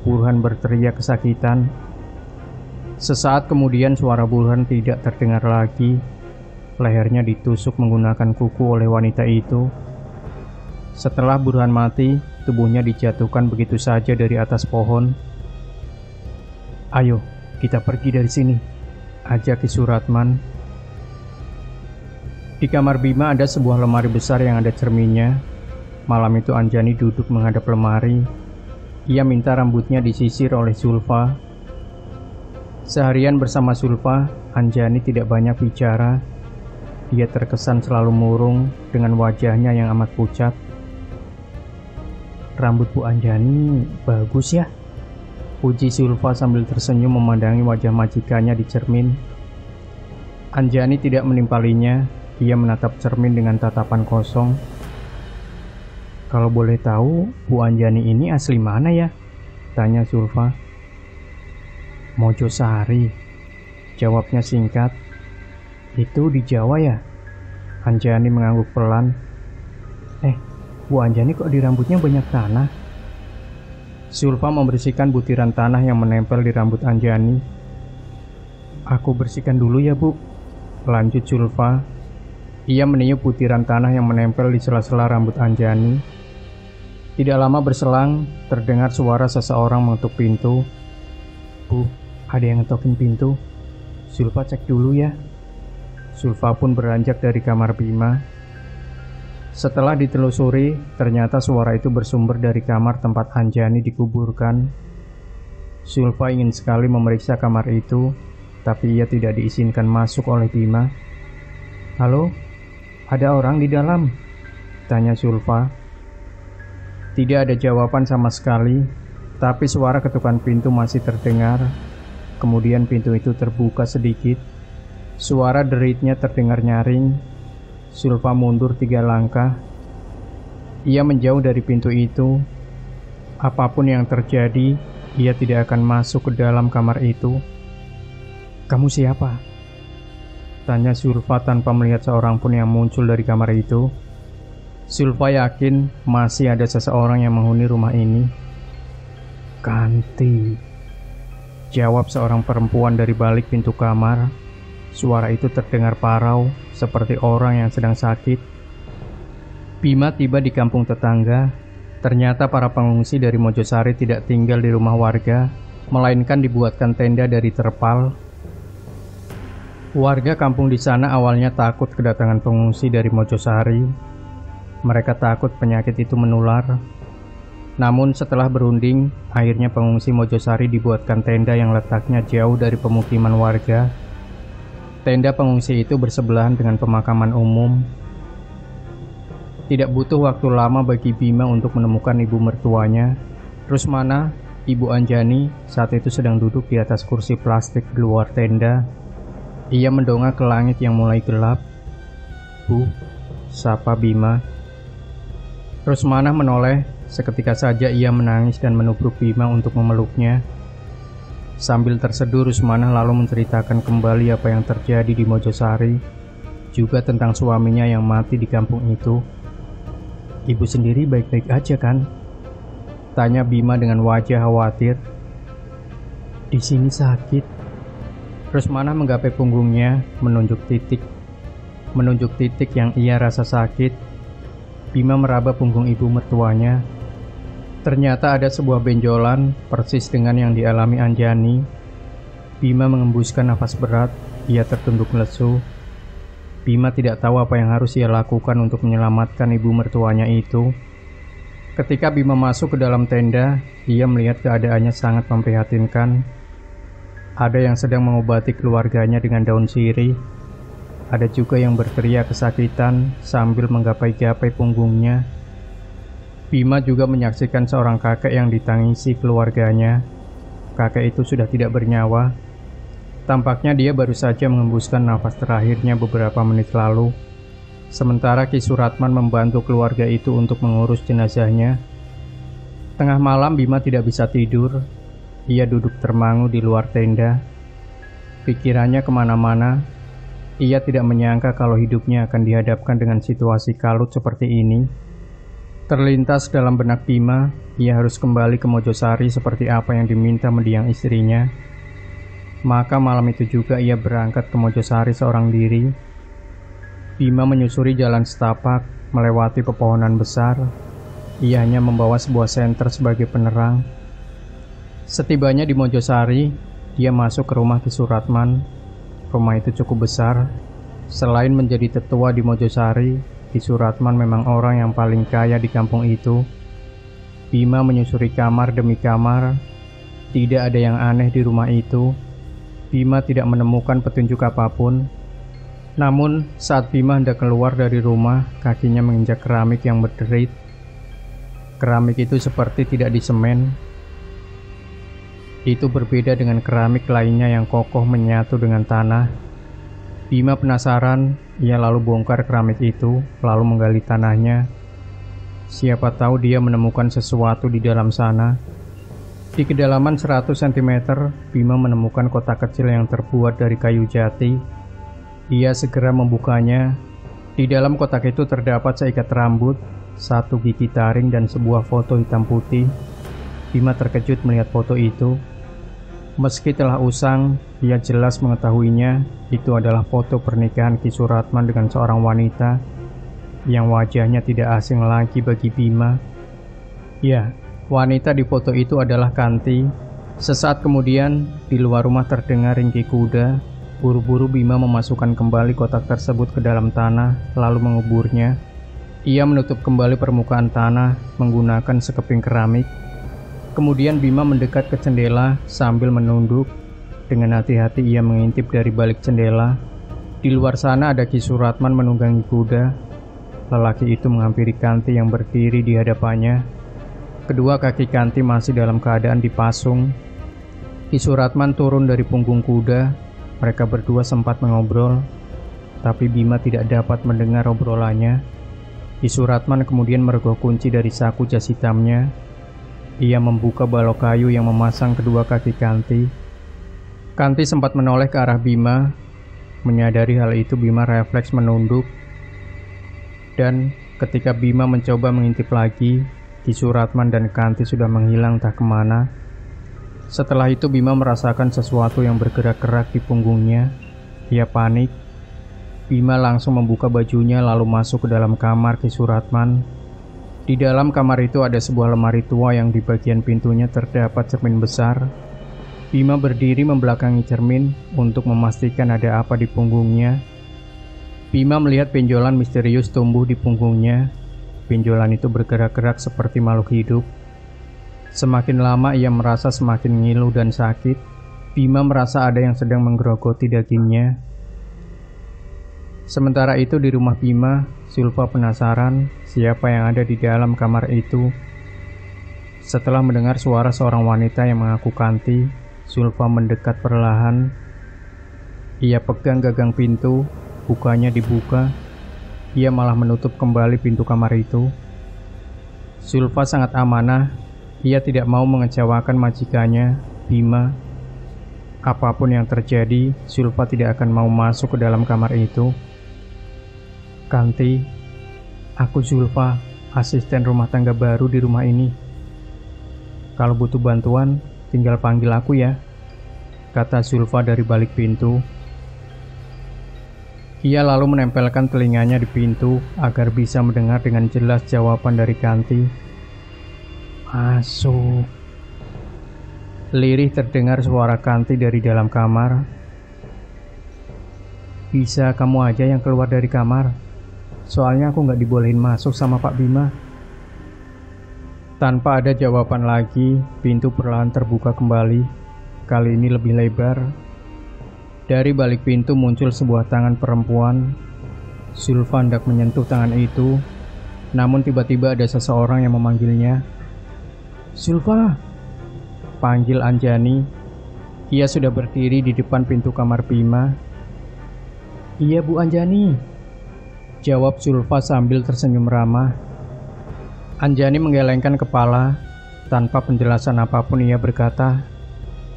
Burhan berteriak kesakitan. Sesaat kemudian suara Burhan tidak terdengar lagi. Lehernya ditusuk menggunakan kuku oleh wanita itu. Setelah Burhan mati, tubuhnya dijatuhkan begitu saja dari atas pohon. Ayo, kita pergi dari sini, ajak Ki Suratman. Di kamar Bima ada sebuah lemari besar yang ada cerminnya. Malam itu Anjani duduk menghadap lemari. Ia minta rambutnya disisir oleh Zulfa. Seharian bersama Zulfa, Anjani tidak banyak bicara. Dia terkesan selalu murung dengan wajahnya yang amat pucat. Rambut Bu Anjani bagus ya, puji Zulfa sambil tersenyum memandangi wajah majikannya di cermin. Anjani tidak menimpalinya. Ia menatap cermin dengan tatapan kosong. Kalau boleh tahu, Bu Anjani ini asli mana ya? Tanya Zulfa. Mojosari, jawabnya singkat. Itu di Jawa ya? Anjani mengangguk pelan. Bu Anjani kok di rambutnya banyak tanah? Zulfa membersihkan butiran tanah yang menempel di rambut Anjani. Aku bersihkan dulu ya, Bu, lanjut Zulfa. Ia meniup butiran tanah yang menempel di sela-sela rambut Anjani. Tidak lama berselang, terdengar suara seseorang mengetuk pintu. Bu, ada yang ngetokin pintu. Zulfa cek dulu ya. Zulfa pun beranjak dari kamar Bima. Setelah ditelusuri, ternyata suara itu bersumber dari kamar tempat Anjani dikuburkan. Zulfa ingin sekali memeriksa kamar itu, tapi ia tidak diizinkan masuk oleh Bima. Halo, ada orang di dalam? Tanya Zulfa. Tidak ada jawaban sama sekali, tapi suara ketukan pintu masih terdengar. Kemudian pintu itu terbuka sedikit. Suara deritnya terdengar nyaring. Zulfa mundur 3 langkah. Ia menjauh dari pintu itu. Apapun yang terjadi, ia tidak akan masuk ke dalam kamar itu. Kamu siapa? Tanya Zulfa tanpa melihat seorang pun yang muncul dari kamar itu. Zulfa yakin masih ada seseorang yang menghuni rumah ini. Kanti, jawab seorang perempuan dari balik pintu kamar. Suara itu terdengar parau, seperti orang yang sedang sakit. Bima tiba di kampung tetangga. Ternyata para pengungsi dari Mojosari tidak tinggal di rumah warga, melainkan dibuatkan tenda dari terpal. Warga kampung di sana awalnya takut kedatangan pengungsi dari Mojosari. Mereka takut penyakit itu menular. Namun setelah berunding, akhirnya pengungsi Mojosari dibuatkan tenda yang letaknya jauh dari pemukiman warga. Tenda pengungsi itu bersebelahan dengan pemakaman umum. Tidak butuh waktu lama bagi Bima untuk menemukan ibu mertuanya. Rusmana, ibu Anjani, saat itu sedang duduk di atas kursi plastik di luar tenda. Ia mendongak ke langit yang mulai gelap. "Bu," sapa Bima. Rusmana menoleh. Seketika saja ia menangis dan menubruk Bima untuk memeluknya. Sambil terseduh, Rusmana lalu menceritakan kembali apa yang terjadi di Mojosari, juga tentang suaminya yang mati di kampung itu. "Ibu sendiri baik-baik aja kan?" tanya Bima dengan wajah khawatir. "Di sini sakit." Rusmana menggapai punggungnya, menunjuk titik yang ia rasa sakit. Bima meraba punggung ibu mertuanya. Ternyata ada sebuah benjolan persis dengan yang dialami Anjani. Bima mengembuskan nafas berat, ia tertunduk lesu. Bima tidak tahu apa yang harus ia lakukan untuk menyelamatkan ibu mertuanya itu. Ketika Bima masuk ke dalam tenda, ia melihat keadaannya sangat memprihatinkan. Ada yang sedang mengobati keluarganya dengan daun sirih. Ada juga yang berteriak kesakitan sambil menggapai-gapai punggungnya. Bima juga menyaksikan seorang kakek yang ditangisi keluarganya. Kakek itu sudah tidak bernyawa. Tampaknya dia baru saja mengembuskan nafas terakhirnya beberapa menit lalu. Sementara Ki Suratman membantu keluarga itu untuk mengurus jenazahnya. Tengah malam Bima tidak bisa tidur. Ia duduk termangu di luar tenda. Pikirannya kemana-mana. Ia tidak menyangka kalau hidupnya akan dihadapkan dengan situasi kalut seperti ini. Terlintas dalam benak Bima, ia harus kembali ke Mojosari seperti apa yang diminta mendiang istrinya. Maka malam itu juga ia berangkat ke Mojosari seorang diri. Bima menyusuri jalan setapak, melewati pepohonan besar. Ia hanya membawa sebuah senter sebagai penerang. Setibanya di Mojosari, dia masuk ke rumah Ki Suratman. Rumah itu cukup besar. Selain menjadi tetua di Mojosari, Ki Suratman memang orang yang paling kaya di kampung itu. Bima menyusuri kamar demi kamar. Tidak ada yang aneh di rumah itu. Bima tidak menemukan petunjuk apapun. Namun, saat Bima hendak keluar dari rumah, kakinya menginjak keramik yang berderit. Keramik itu seperti tidak disemen. Itu berbeda dengan keramik lainnya yang kokoh menyatu dengan tanah. Bima penasaran, ia lalu bongkar keramik itu, lalu menggali tanahnya. Siapa tahu dia menemukan sesuatu di dalam sana. Di kedalaman 100 cm, Bima menemukan kotak kecil yang terbuat dari kayu jati. Ia segera membukanya. Di dalam kotak itu terdapat seikat rambut, satu gigi taring, dan sebuah foto hitam putih. Bima terkejut melihat foto itu. Meski telah usang, ia jelas mengetahuinya itu adalah foto pernikahan Ki Suratman dengan seorang wanita yang wajahnya tidak asing lagi bagi Bima. Ya, wanita di foto itu adalah Kanti. Sesaat kemudian, di luar rumah terdengar ringkih kuda. Buru-buru Bima memasukkan kembali kotak tersebut ke dalam tanah, lalu menguburnya. Ia menutup kembali permukaan tanah menggunakan sekeping keramik. Kemudian Bima mendekat ke jendela sambil menunduk. Dengan hati-hati ia mengintip dari balik jendela. Di luar sana ada Ki Suratman menunggangi kuda. Lelaki itu menghampiri Kanti yang berdiri di hadapannya. Kedua kaki Kanti masih dalam keadaan dipasung. Ki Suratman turun dari punggung kuda. Mereka berdua sempat mengobrol, tapi Bima tidak dapat mendengar obrolannya. Ki Suratman kemudian merogoh kunci dari saku jas hitamnya. Ia membuka balok kayu yang memasang kedua kaki Kanti. Kanti sempat menoleh ke arah Bima. Menyadari hal itu, Bima refleks menunduk. Dan ketika Bima mencoba mengintip lagi, Ki Suratman dan Kanti sudah menghilang entah kemana. Setelah itu Bima merasakan sesuatu yang bergerak-gerak di punggungnya. Ia panik. Bima langsung membuka bajunya lalu masuk ke dalam kamar Ki Suratman. Di dalam kamar itu ada sebuah lemari tua yang di bagian pintunya terdapat cermin besar. Bima berdiri membelakangi cermin untuk memastikan ada apa di punggungnya. Bima melihat benjolan misterius tumbuh di punggungnya. Benjolan itu bergerak-gerak seperti makhluk hidup. Semakin lama ia merasa semakin ngilu dan sakit. Bima merasa ada yang sedang menggerogoti dagingnya. Sementara itu di rumah Bima, Zulfa penasaran siapa yang ada di dalam kamar itu. Setelah mendengar suara seorang wanita yang mengaku Kanti, Zulfa mendekat perlahan. Ia pegang gagang pintu, bukanya dibuka. Ia malah menutup kembali pintu kamar itu. Zulfa sangat amanah. Ia tidak mau mengecewakan majikannya, Bima. Apapun yang terjadi, Zulfa tidak akan mau masuk ke dalam kamar itu. Kanti, aku Zulfa, asisten rumah tangga baru di rumah ini. Kalau butuh bantuan, tinggal panggil aku ya, kata Zulfa dari balik pintu. Ia lalu menempelkan telinganya di pintu agar bisa mendengar dengan jelas jawaban dari Kanti. Masuk. Lirih terdengar suara Kanti dari dalam kamar. Bisa kamu aja yang keluar dari kamar. Soalnya aku nggak dibolehin masuk sama Pak Bima. Tanpa ada jawaban lagi, pintu perlahan terbuka kembali. Kali ini lebih lebar. Dari balik pintu muncul sebuah tangan perempuan. Zulfa hendak menyentuh tangan itu, namun tiba-tiba ada seseorang yang memanggilnya. Zulfa, panggil Anjani. Ia sudah berdiri di depan pintu kamar Bima. Iya Bu Anjani, jawab Zulfa sambil tersenyum ramah. Anjani menggelengkan kepala. Tanpa penjelasan apapun ia berkata,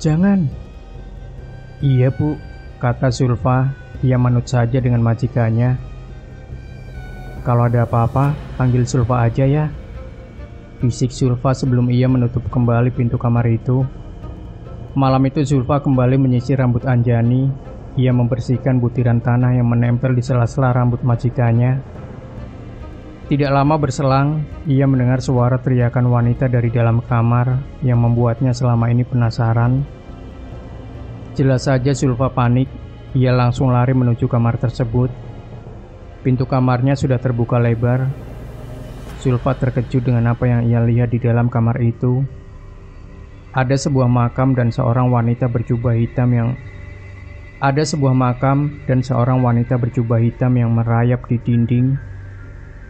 jangan. Iya Bu, kata Zulfa. Ia manut saja dengan majikannya. Kalau ada apa-apa, panggil Zulfa aja ya, bisik Zulfa sebelum ia menutup kembali pintu kamar itu. Malam itu Zulfa kembali menyisir rambut Anjani. Ia membersihkan butiran tanah yang menempel di sela-sela rambut majikannya. Tidak lama berselang, ia mendengar suara teriakan wanita dari dalam kamar yang membuatnya selama ini penasaran. Jelas saja Zulfa panik. Ia langsung lari menuju kamar tersebut. Pintu kamarnya sudah terbuka lebar. Zulfa terkejut dengan apa yang ia lihat di dalam kamar itu. Ada sebuah makam dan seorang wanita berjubah hitam yang merayap di dinding.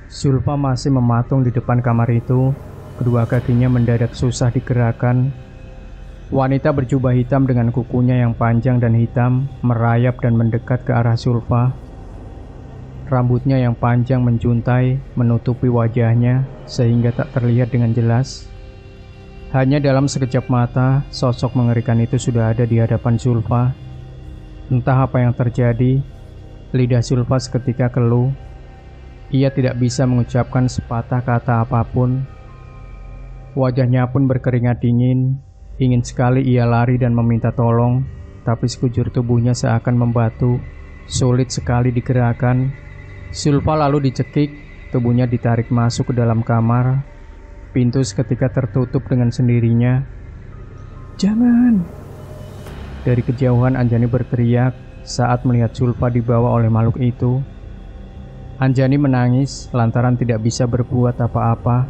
Zulfa masih mematung di depan kamar itu. Kedua kakinya mendadak susah digerakkan. Wanita berjubah hitam dengan kukunya yang panjang dan hitam merayap dan mendekat ke arah Zulfa. Rambutnya yang panjang menjuntai menutupi wajahnya sehingga tak terlihat dengan jelas. Hanya dalam sekejap mata, sosok mengerikan itu sudah ada di hadapan Zulfa. Entah apa yang terjadi, lidah Zulfa seketika keluh. Ia tidak bisa mengucapkan sepatah kata apapun. Wajahnya pun berkeringat dingin. Ingin sekali ia lari dan meminta tolong, tapi sekujur tubuhnya seakan membatu, sulit sekali digerakkan. Zulfa lalu dicekik, tubuhnya ditarik masuk ke dalam kamar. Pintu seketika tertutup dengan sendirinya. Jangan! Dari kejauhan Anjani berteriak saat melihat Zulfa dibawa oleh makhluk itu. Anjani menangis lantaran tidak bisa berbuat apa-apa.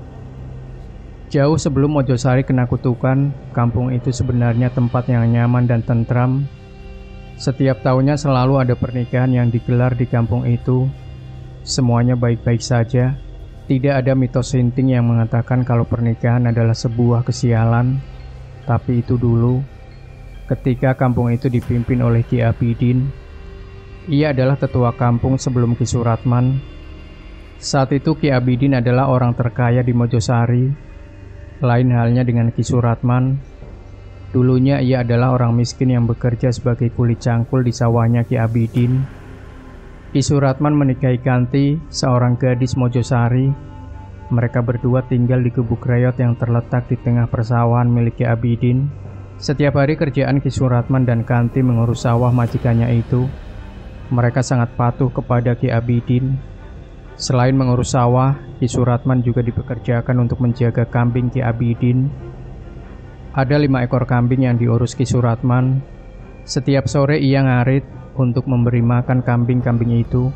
Jauh sebelum Mojosari kena kutukan, kampung itu sebenarnya tempat yang nyaman dan tentram. Setiap tahunnya selalu ada pernikahan yang digelar di kampung itu. Semuanya baik-baik saja. Tidak ada mitos sinting yang mengatakan kalau pernikahan adalah sebuah kesialan. Tapi itu dulu, ketika kampung itu dipimpin oleh Ki Abidin. Ia adalah tetua kampung sebelum Ki Suratman. Saat itu Ki Abidin adalah orang terkaya di Mojosari. Lain halnya dengan Ki Suratman. Dulunya ia adalah orang miskin yang bekerja sebagai kuli cangkul di sawahnya Ki Abidin. Ki Suratman menikahi Kanti, seorang gadis Mojosari. Mereka berdua tinggal di gubuk reyot yang terletak di tengah persawahan milik Ki Abidin. Setiap hari kerjaan Ki Suratman dan Kanti mengurus sawah majikannya itu. Mereka sangat patuh kepada Ki Abidin. Selain mengurus sawah, Ki Suratman juga dipekerjakan untuk menjaga kambing Ki Abidin. Ada 5 ekor kambing yang diurus Ki Suratman. Setiap sore ia ngarit untuk memberi makan kambing-kambing itu.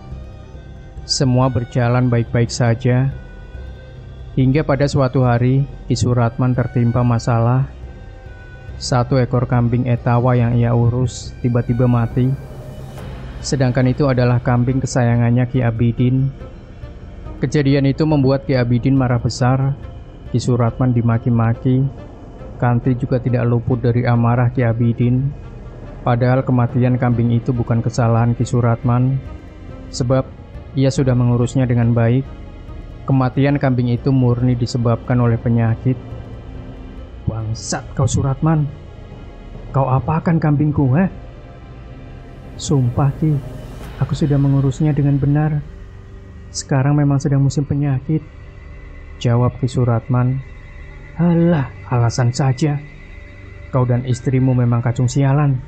Semua berjalan baik-baik saja. Hingga pada suatu hari, Ki Suratman tertimpa masalah. 1 ekor kambing etawa yang ia urus tiba-tiba mati. Sedangkan itu adalah kambing kesayangannya Ki Abidin. Kejadian itu membuat Ki Abidin marah besar. Ki Suratman dimaki-maki. Kanti juga tidak luput dari amarah Ki Abidin. Padahal kematian kambing itu bukan kesalahan Ki Suratman, sebab ia sudah mengurusnya dengan baik. Kematian kambing itu murni disebabkan oleh penyakit. Bangsat kau Suratman, kau apakan kambingku, ha? Sumpah Ki, aku sudah mengurusnya dengan benar. Sekarang memang sedang musim penyakit, jawab Ki Suratman. Alah, alasan saja. Kau dan istrimu memang kacung sialan.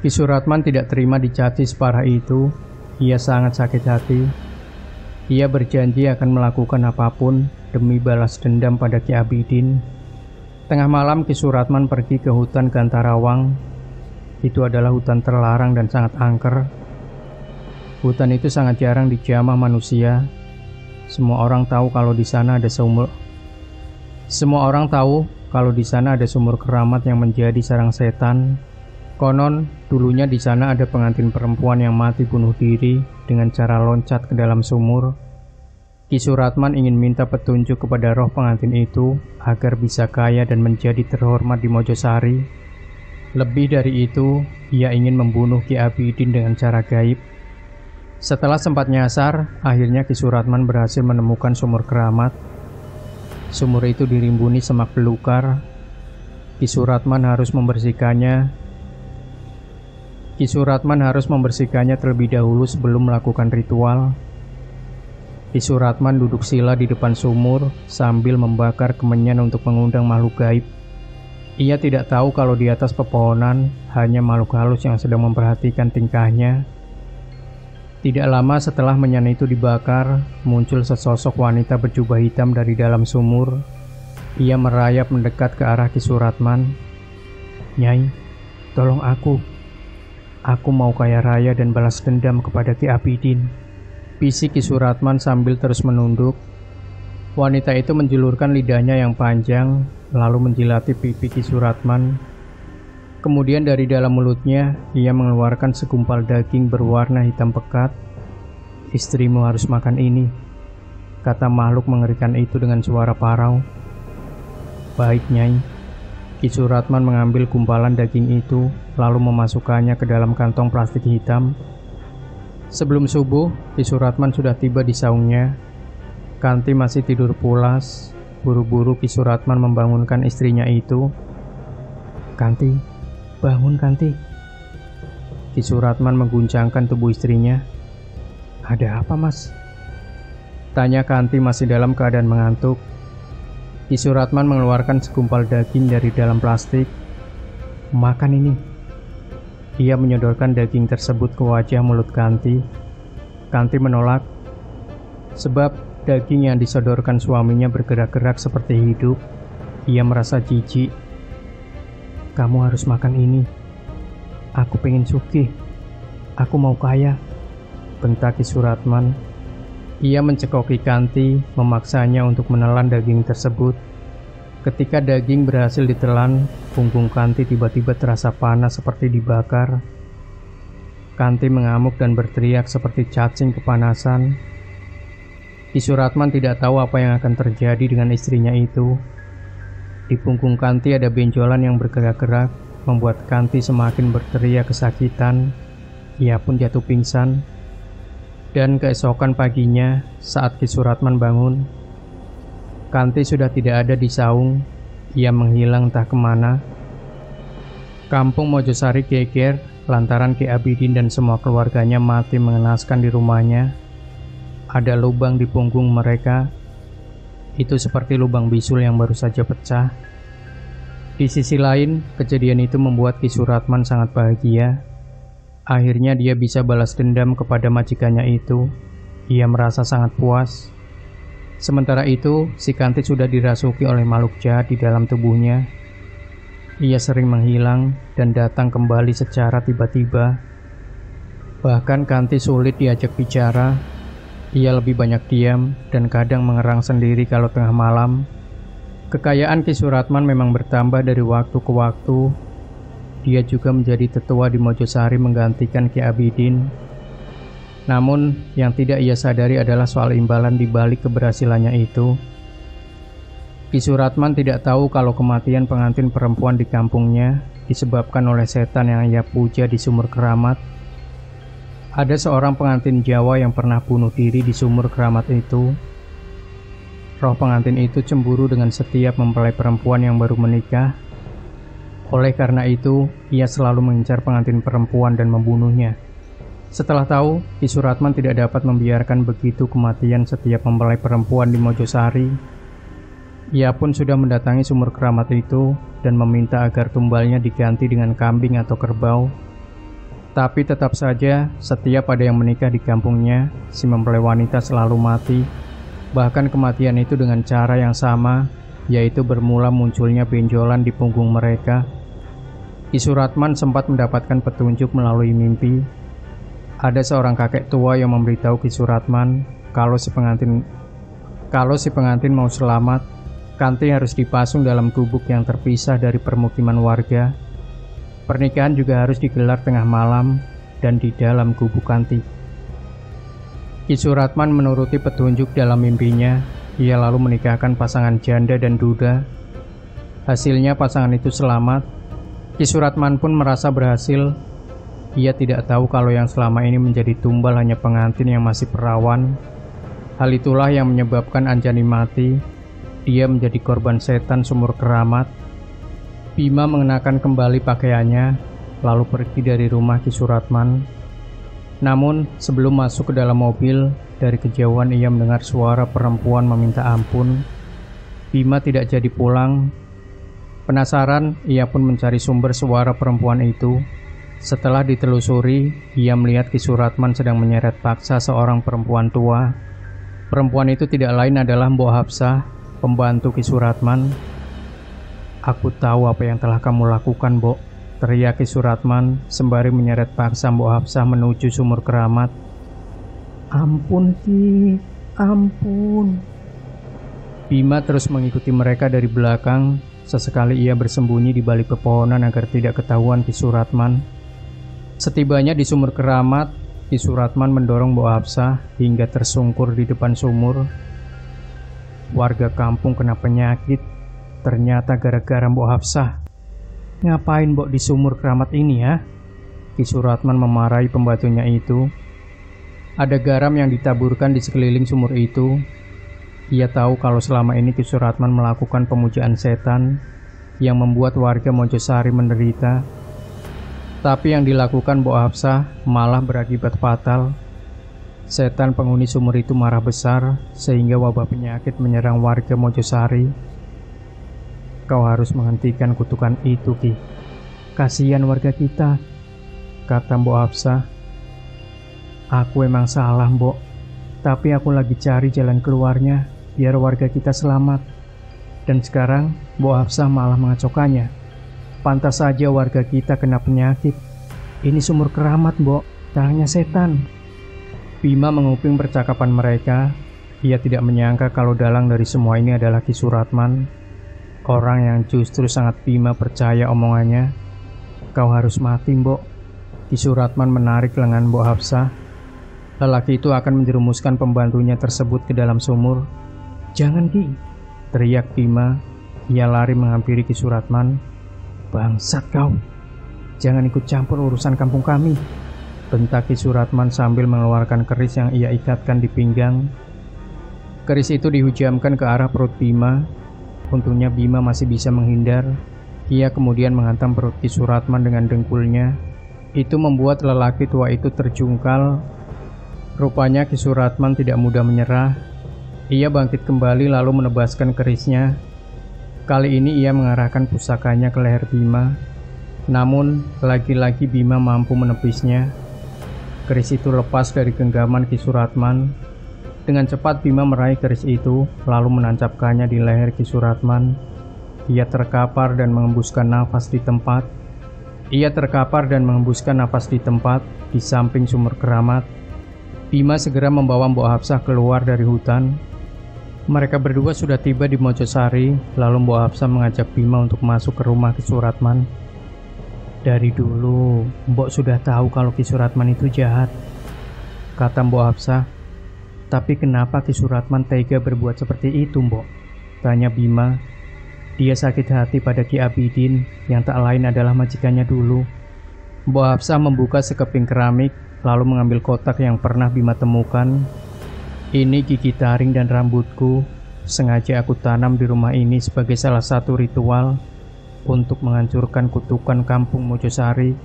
Ki Suratman tidak terima dicaci separah itu. Ia sangat sakit hati. Ia berjanji akan melakukan apapun demi balas dendam pada Ki Abidin. Tengah malam Ki Suratman pergi ke hutan Gantarawang. Itu adalah hutan terlarang dan sangat angker. Hutan itu sangat jarang dijamah manusia. Semua orang tahu kalau di sana ada sumur keramat yang menjadi sarang setan. Konon, dulunya di sana ada pengantin perempuan yang mati bunuh diri dengan cara loncat ke dalam sumur. Ki Suratman ingin minta petunjuk kepada roh pengantin itu agar bisa kaya dan menjadi terhormat di Mojosari. Lebih dari itu, ia ingin membunuh Ki Abidin dengan cara gaib. Setelah sempat nyasar, akhirnya Ki Suratman berhasil menemukan sumur keramat. Sumur itu dirimbuni semak belukar. Ki Suratman harus membersihkannya terlebih dahulu sebelum melakukan ritual. Ki Suratman duduk sila di depan sumur sambil membakar kemenyan untuk mengundang makhluk gaib. Ia tidak tahu kalau di atas pepohonan hanya makhluk halus yang sedang memperhatikan tingkahnya. Tidak lama setelah menyan itu dibakar, muncul sesosok wanita berjubah hitam dari dalam sumur. Ia merayap mendekat ke arah Ki Suratman. Nyai, tolong aku. Aku mau kaya raya dan balas dendam kepada Ki Abidin, bisik Ki Suratman sambil terus menunduk. Wanita itu menjulurkan lidahnya yang panjang, lalu menjilati pipi Ki Suratman. Kemudian dari dalam mulutnya, ia mengeluarkan segumpal daging berwarna hitam pekat. Istrimu harus makan ini, kata makhluk mengerikan itu dengan suara parau. Baik Nyai. Ki Suratman mengambil gumpalan daging itu, lalu memasukkannya ke dalam kantong plastik hitam. Sebelum subuh, Ki Suratman sudah tiba di saungnya. Kanti masih tidur pulas. Buru-buru Ki Suratman membangunkan istrinya itu. Kanti, bangun Kanti. Ki Suratman mengguncangkan tubuh istrinya. Ada apa mas? Tanya Kanti masih dalam keadaan mengantuk. Ki Suratman mengeluarkan segumpal daging dari dalam plastik. Makan ini. Ia menyodorkan daging tersebut ke wajah mulut Kanti. Kanti menolak, sebab daging yang disodorkan suaminya bergerak-gerak seperti hidup. Ia merasa jijik. Kamu harus makan ini. Aku pengen sugih. Aku mau kaya, bentak Ki Suratman. Ia mencekoki Kanti, memaksanya untuk menelan daging tersebut. Ketika daging berhasil ditelan, punggung Kanti tiba-tiba terasa panas seperti dibakar. Kanti mengamuk dan berteriak seperti cacing kepanasan. Ki Suratman tidak tahu apa yang akan terjadi dengan istrinya itu. Di punggung Kanti ada benjolan yang bergerak-gerak, membuat Kanti semakin berteriak kesakitan. Ia pun jatuh pingsan. Dan keesokan paginya, saat Ki Suratman bangun, Kanti sudah tidak ada di saung. Ia menghilang entah kemana. Kampung Mojosari geger lantaran Ki Abidin dan semua keluarganya mati mengenaskan di rumahnya. Ada lubang di punggung mereka. Itu seperti lubang bisul yang baru saja pecah. Di sisi lain, kejadian itu membuat Ki Suratman sangat bahagia. Akhirnya dia bisa balas dendam kepada majikannya itu. Ia merasa sangat puas. Sementara itu, si Kanti sudah dirasuki oleh makhluk jahat di dalam tubuhnya. Ia sering menghilang dan datang kembali secara tiba-tiba. Bahkan Kanti sulit diajak bicara. Ia lebih banyak diam dan kadang mengerang sendiri kalau tengah malam. Kekayaan Ki Suratman memang bertambah dari waktu ke waktu. Dia juga menjadi tetua di Mojosari menggantikan Ki Abidin. Namun, yang tidak ia sadari adalah soal imbalan di balik keberhasilannya itu. Ki Suratman tidak tahu kalau kematian pengantin perempuan di kampungnya disebabkan oleh setan yang ia puja di Sumur Keramat. Ada seorang pengantin Jawa yang pernah bunuh diri di Sumur Keramat itu. Roh pengantin itu cemburu dengan setiap mempelai perempuan yang baru menikah. Oleh karena itu, ia selalu mengincar pengantin perempuan dan membunuhnya. Setelah tahu, Ki Suratman tidak dapat membiarkan begitu kematian setiap mempelai perempuan di Mojosari. Ia pun sudah mendatangi Sumur Keramat itu dan meminta agar tumbalnya diganti dengan kambing atau kerbau. Tapi tetap saja, setiap ada yang menikah di kampungnya, si mempelai wanita selalu mati. Bahkan kematian itu dengan cara yang sama, yaitu bermula munculnya benjolan di punggung mereka. Ki Suratman sempat mendapatkan petunjuk melalui mimpi. Ada seorang kakek tua yang memberitahu Ki Suratman kalau si pengantin mau selamat, Kanti harus dipasung dalam gubuk yang terpisah dari permukiman warga. Pernikahan juga harus digelar tengah malam dan di dalam gubuk Kanti. Ki Suratman menuruti petunjuk dalam mimpinya. Ia lalu menikahkan pasangan janda dan duda. Hasilnya pasangan itu selamat. Ki Suratman pun merasa berhasil. Ia tidak tahu kalau yang selama ini menjadi tumbal hanya pengantin yang masih perawan. Hal itulah yang menyebabkan Anjani mati. Dia menjadi korban setan Sumur Keramat. Bima mengenakan kembali pakaiannya, lalu pergi dari rumah Ki Suratman. Namun, sebelum masuk ke dalam mobil, dari kejauhan ia mendengar suara perempuan meminta ampun. Bima tidak jadi pulang. Penasaran, ia pun mencari sumber suara perempuan itu. Setelah ditelusuri, ia melihat Ki Suratman sedang menyeret paksa seorang perempuan tua. Perempuan itu tidak lain adalah Mbok Hafsah, pembantu Ki Suratman. "Aku tahu apa yang telah kamu lakukan, Mbok," teriak Ki Suratman sembari menyeret paksa Mbok Hafsah menuju Sumur Keramat. "Ampun Ki, ampun." Bima terus mengikuti mereka dari belakang. Sesekali ia bersembunyi di balik pepohonan agar tidak ketahuan Ki Suratman. Setibanya di Sumur Keramat, Ki Suratman mendorong Mbok Hafsah hingga tersungkur di depan sumur. Warga kampung kena penyakit. Ternyata gara-gara Mbok Hafsah. "Ngapain Mbok di Sumur Keramat ini ya?" Ki Suratman memarahi pembantunya itu. Ada garam yang ditaburkan di sekeliling sumur itu. Ia tahu kalau selama ini Ki Suratman melakukan pemujaan setan yang membuat warga Mojosari menderita. Tapi yang dilakukan Mbok Hafsah malah berakibat fatal. Setan penghuni sumur itu marah besar sehingga wabah penyakit menyerang warga Mojosari. "Kau harus menghentikan kutukan itu, Ki. Kasihan warga kita," kata Mbok Hafsah. "Aku emang salah, Mbok. Tapi aku lagi cari jalan keluarnya biar warga kita selamat. Dan sekarang Mbok Hafsah malah mengacaukannya. Pantas saja warga kita kena penyakit. Ini Sumur Keramat, Mbok. Caranya setan." Bima menguping percakapan mereka. Ia tidak menyangka kalau dalang dari semua ini adalah Ki Suratman. Orang yang justru sangat Bima percaya omongannya. "Kau harus mati, Mbok." Ki Suratman menarik lengan Mbok Hafsah. Lelaki itu akan menjerumuskan pembantunya tersebut ke dalam sumur. "Jangan, Ki!" teriak Bima. Ia lari menghampiri Ki Suratman. "Bangsat kau! Jangan ikut campur urusan kampung kami!" bentak Ki Suratman sambil mengeluarkan keris yang ia ikatkan di pinggang. Keris itu dihujamkan ke arah perut Bima. Untungnya Bima masih bisa menghindar. Ia kemudian menghantam perut Ki Suratman dengan dengkulnya. Itu membuat lelaki tua itu terjungkal. Rupanya Ki Suratman tidak mudah menyerah. Ia bangkit kembali lalu menebaskan kerisnya. Kali ini ia mengarahkan pusakanya ke leher Bima. Namun, lagi-lagi Bima mampu menepisnya. Keris itu lepas dari genggaman Ki Suratman. Dengan cepat Bima meraih keris itu, lalu menancapkannya di leher Ki Suratman. Ia terkapar dan mengembuskan nafas di tempat. Di samping sumur keramat. Bima segera membawa Mbok Hafsah keluar dari hutan. Mereka berdua sudah tiba di Mojosari, lalu Mbok Hafsah mengajak Bima untuk masuk ke rumah Ki Suratman. "Dari dulu, Mbok sudah tahu kalau Ki Suratman itu jahat," kata Mbok Hafsah. "Tapi kenapa Ki Suratman tega berbuat seperti itu, Mbok?" tanya Bima. "Dia sakit hati pada Ki Abidin, yang tak lain adalah majikannya dulu." Mbok Hafsah membuka sekeping keramik, lalu mengambil kotak yang pernah Bima temukan. "Ini gigi taring dan rambutku. Sengaja aku tanam di rumah ini sebagai salah satu ritual untuk menghancurkan kutukan kampung Mojosari.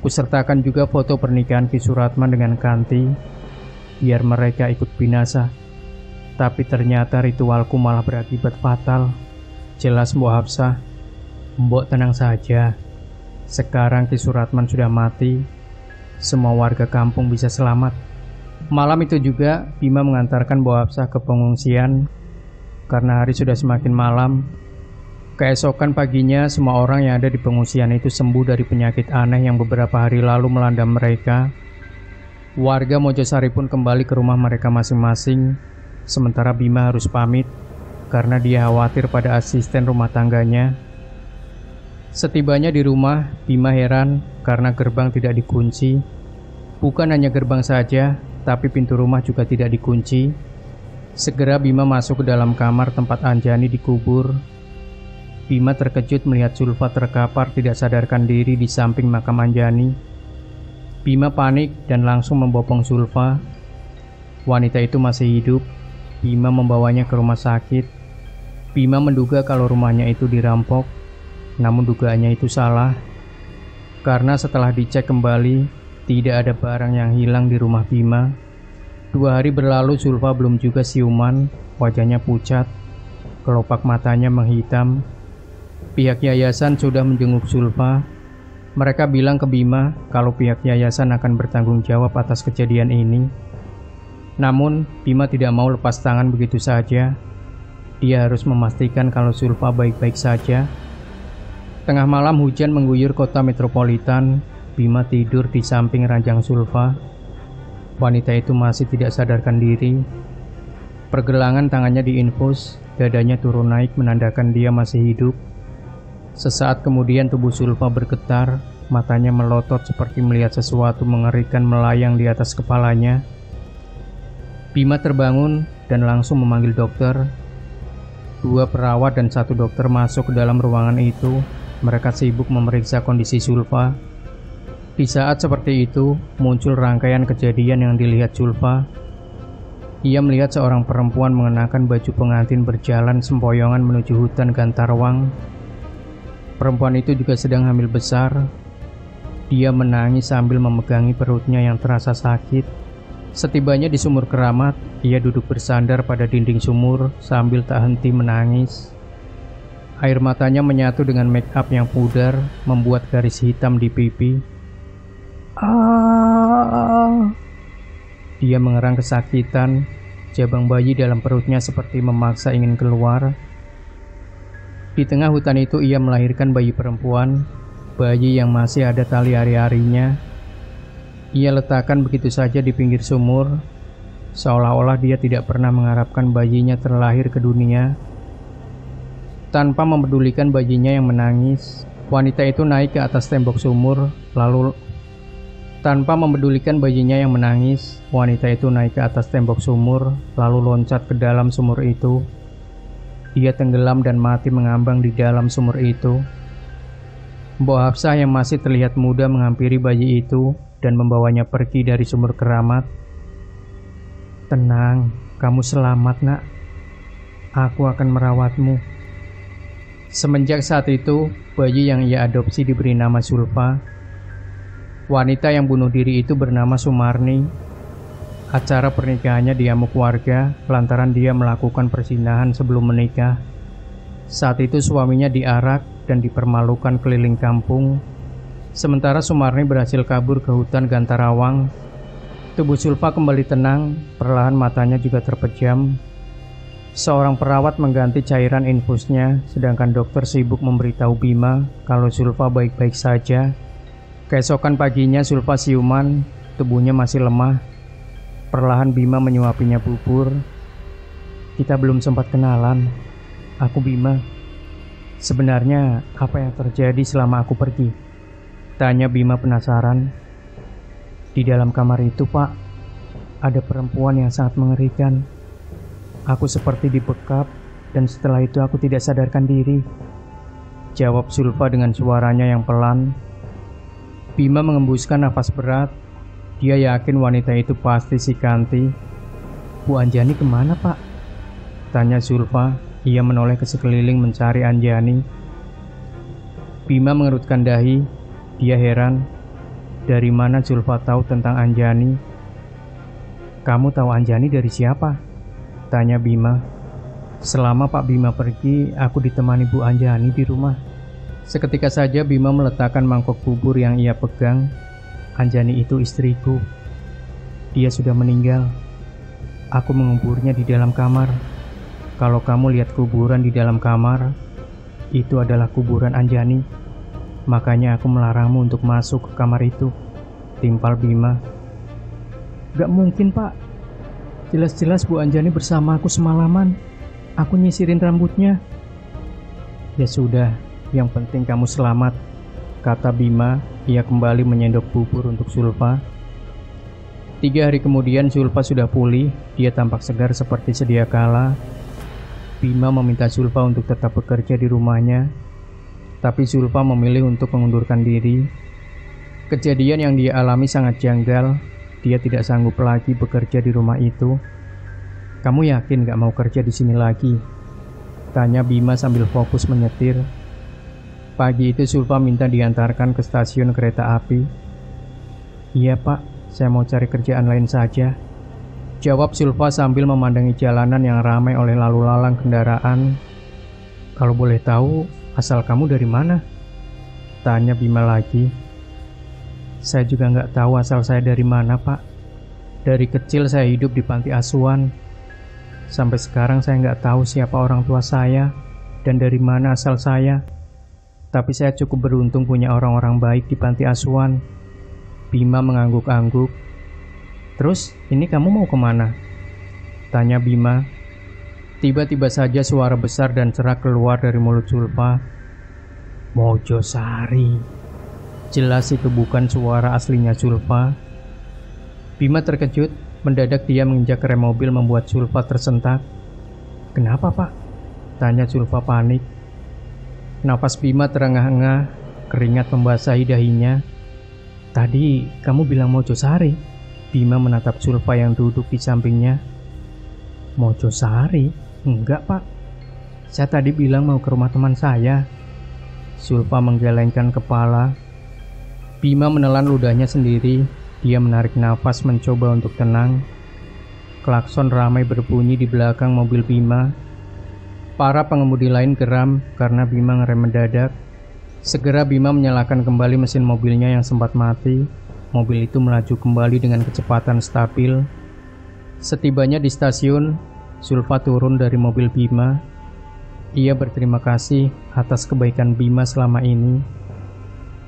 Kusertakan juga foto pernikahan Ki Suratman dengan Kanti, biar mereka ikut binasa. Tapi ternyata ritualku malah berakibat fatal," jelas Mbok Hafsah. "Mbok tenang saja. Sekarang Ki Suratman sudah mati. Semua warga kampung bisa selamat." Malam itu juga Bima mengantarkan Mbok Hafsah ke pengungsian. Karena hari sudah semakin malam, keesokan paginya semua orang yang ada di pengungsian itu sembuh dari penyakit aneh yang beberapa hari lalu melanda mereka. Warga Mojosari pun kembali ke rumah mereka masing-masing. Sementara Bima harus pamit karena dia khawatir pada asisten rumah tangganya. Setibanya di rumah, Bima heran karena gerbang tidak dikunci. Bukan hanya gerbang saja, tapi pintu rumah juga tidak dikunci. Segera Bima masuk ke dalam kamar tempat Anjani dikubur. Bima terkejut melihat Zulfa terkapar tidak sadarkan diri di samping makam Anjani. Bima panik dan langsung membopong Zulfa. Wanita itu masih hidup. Bima membawanya ke rumah sakit. Bima menduga kalau rumahnya itu dirampok. Namun dugaannya itu salah. Karena setelah dicek kembali, tidak ada barang yang hilang di rumah Bima. 2 hari berlalu, Zulfa belum juga siuman. Wajahnya pucat, kelopak matanya menghitam. Pihak yayasan sudah menjenguk Zulfa. Mereka bilang ke Bima kalau pihak yayasan akan bertanggung jawab atas kejadian ini. Namun Bima tidak mau lepas tangan begitu saja. Dia harus memastikan kalau Zulfa baik-baik saja. Tengah malam hujan mengguyur kota metropolitan. Bima tidur di samping ranjang Zulfa. Wanita itu masih tidak sadarkan diri. Pergelangan tangannya diinfus, dadanya turun naik menandakan dia masih hidup. Sesaat kemudian tubuh Zulfa bergetar, matanya melotot seperti melihat sesuatu mengerikan melayang di atas kepalanya. Bima terbangun dan langsung memanggil dokter. 2 perawat dan 1 dokter masuk ke dalam ruangan itu. Mereka sibuk memeriksa kondisi Zulfa. Di saat seperti itu, muncul rangkaian kejadian yang dilihat Zulfa. Ia melihat seorang perempuan mengenakan baju pengantin berjalan sempoyongan menuju hutan Gantarwang. Perempuan itu juga sedang hamil besar. Dia menangis sambil memegangi perutnya yang terasa sakit. Setibanya di sumur keramat, ia duduk bersandar pada dinding sumur sambil tak henti menangis. Air matanya menyatu dengan make up yang pudar, membuat garis hitam di pipi. Dia mengerang kesakitan. Jabang bayi dalam perutnya seperti memaksa ingin keluar. Di tengah hutan itu ia melahirkan bayi perempuan, bayi yang masih ada tali ari-arinya. Ia letakkan begitu saja di pinggir sumur, seolah-olah dia tidak pernah mengharapkan bayinya terlahir ke dunia. Tanpa mempedulikan bayinya yang menangis, wanita itu naik ke atas tembok sumur, lalu loncat ke dalam sumur itu. Dia tenggelam dan mati mengambang di dalam sumur itu. Mbok Hafsah yang masih terlihat muda menghampiri bayi itu dan membawanya pergi dari sumur keramat. "Tenang, kamu selamat, Nak. Aku akan merawatmu." Semenjak saat itu, bayi yang ia adopsi diberi nama Zulfa. Wanita yang bunuh diri itu bernama Sumarni. Acara pernikahannya diamuk warga lantaran dia melakukan perzinahan sebelum menikah. Saat itu suaminya diarak dan dipermalukan keliling kampung. Sementara Sumarni berhasil kabur ke hutan Gantarawang. Tubuh Sulfa kembali tenang, perlahan matanya juga terpejam. Seorang perawat mengganti cairan infusnya, sedangkan dokter sibuk memberitahu Bima kalau Sulfa baik-baik saja. Keesokan paginya Sulfa siuman, tubuhnya masih lemah. Perlahan Bima menyuapinya bubur. Kita belum sempat kenalan. Aku Bima. Sebenarnya apa yang terjadi selama aku pergi? Tanya Bima penasaran. Di dalam kamar itu, Pak, ada perempuan yang sangat mengerikan. Aku seperti dibekap dan setelah itu aku tidak sadarkan diri. Jawab Sulfa dengan suaranya yang pelan. Bima mengembuskan nafas berat. Dia yakin wanita itu pasti si Kanti. Bu Anjani kemana, Pak? Tanya Sulfa. Ia menoleh ke sekeliling mencari Anjani. Bima mengerutkan dahi. Dia heran. Dari mana Sulfa tahu tentang Anjani? Kamu tahu Anjani dari siapa? Tanya Bima. Selama Pak Bima pergi, aku ditemani Bu Anjani di rumah. Seketika saja Bima meletakkan mangkok bubur yang ia pegang. Anjani itu istriku. Dia sudah meninggal. Aku menguburnya di dalam kamar. Kalau kamu lihat kuburan di dalam kamar, itu adalah kuburan Anjani. Makanya aku melarangmu untuk masuk ke kamar itu. Timpal Bima. Gak mungkin, Pak. Jelas-jelas Bu Anjani bersama aku semalaman. Aku nyisirin rambutnya. Ya sudah, yang penting kamu selamat, kata Bima. Ia kembali menyendok bubur untuk Sulfa. 3 hari kemudian Sulfa sudah pulih. Dia tampak segar seperti sedia kala. Bima meminta Sulfa untuk tetap bekerja di rumahnya, tapi Sulfa memilih untuk mengundurkan diri. Kejadian yang dia alami sangat janggal. Dia tidak sanggup lagi bekerja di rumah itu. Kamu yakin gak mau kerja di sini lagi? Tanya Bima sambil fokus menyetir. Pagi itu Sulfa minta diantarkan ke stasiun kereta api. Iya Pak, saya mau cari kerjaan lain saja, jawab Sulfa sambil memandangi jalanan yang ramai oleh lalu lalang kendaraan. Kalau boleh tahu, asal kamu dari mana? Tanya Bima lagi. Saya juga nggak tahu asal saya dari mana, Pak. Dari kecil saya hidup di panti asuhan. Sampai sekarang saya nggak tahu siapa orang tua saya dan dari mana asal saya. Tapi saya cukup beruntung punya orang-orang baik di panti asuhan. Bima mengangguk-angguk. Terus, ini kamu mau kemana? Tanya Bima. Tiba-tiba saja suara besar dan serak keluar dari mulut Sulfa. Mojosari. Jelas itu bukan suara aslinya Sulfa. Bima terkejut. Mendadak dia menginjak rem mobil membuat Sulfa tersentak. Kenapa Pak? Tanya Sulfa panik. Nafas Bima terengah-engah. Keringat membasahi dahinya. Tadi kamu bilang Mojosari. Bima menatap Sulfa yang duduk di sampingnya. Mojosari? Enggak Pak. Saya tadi bilang mau ke rumah teman saya. Sulfa menggelengkan kepala. Bima menelan ludahnya sendiri. Dia menarik nafas mencoba untuk tenang. Klakson ramai berbunyi di belakang mobil Bima. Para pengemudi lain geram karena Bima ngerem mendadak. Segera Bima menyalakan kembali mesin mobilnya yang sempat mati. Mobil itu melaju kembali dengan kecepatan stabil. Setibanya di stasiun, Sulfa turun dari mobil Bima. Ia berterima kasih atas kebaikan Bima selama ini.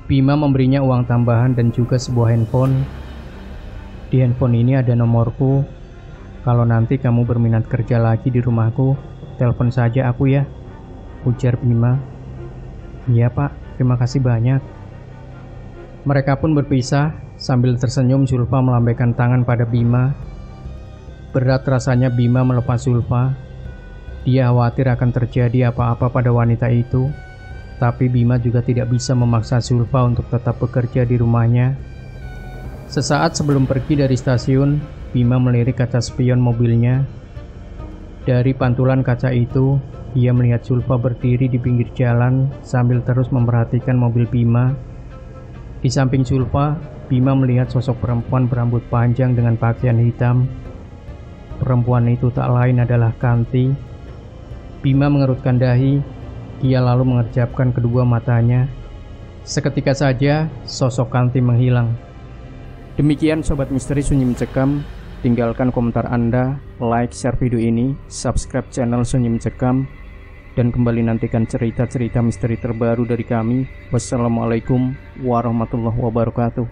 Bima memberinya uang tambahan dan juga sebuah handphone. Di handphone ini ada nomorku. Kalau nanti kamu berminat kerja lagi di rumahku, telepon saja aku ya, ujar Bima. Iya Pak, terima kasih banyak. Mereka pun berpisah. Sambil tersenyum Sulfa melambaikan tangan pada Bima. Berat rasanya Bima melepas Sulfa. Dia khawatir akan terjadi apa-apa pada wanita itu. Tapi Bima juga tidak bisa memaksa Sulfa untuk tetap bekerja di rumahnya. Sesaat sebelum pergi dari stasiun, Bima melirik kaca spion mobilnya. Dari pantulan kaca itu, ia melihat Sulfa berdiri di pinggir jalan sambil terus memperhatikan mobil Bima. Di samping Sulfa, Bima melihat sosok perempuan berambut panjang dengan pakaian hitam. Perempuan itu tak lain adalah Kanti. Bima mengerutkan dahi. Ia lalu mengerjapkan kedua matanya. Seketika saja, sosok Kanti menghilang. Demikian Sobat Misteri Sunyi Mencekam. Tinggalkan komentar Anda, like, share video ini, subscribe channel Sunyi Mencekam, dan kembali nantikan cerita-cerita misteri terbaru dari kami. Wassalamualaikum warahmatullahi wabarakatuh.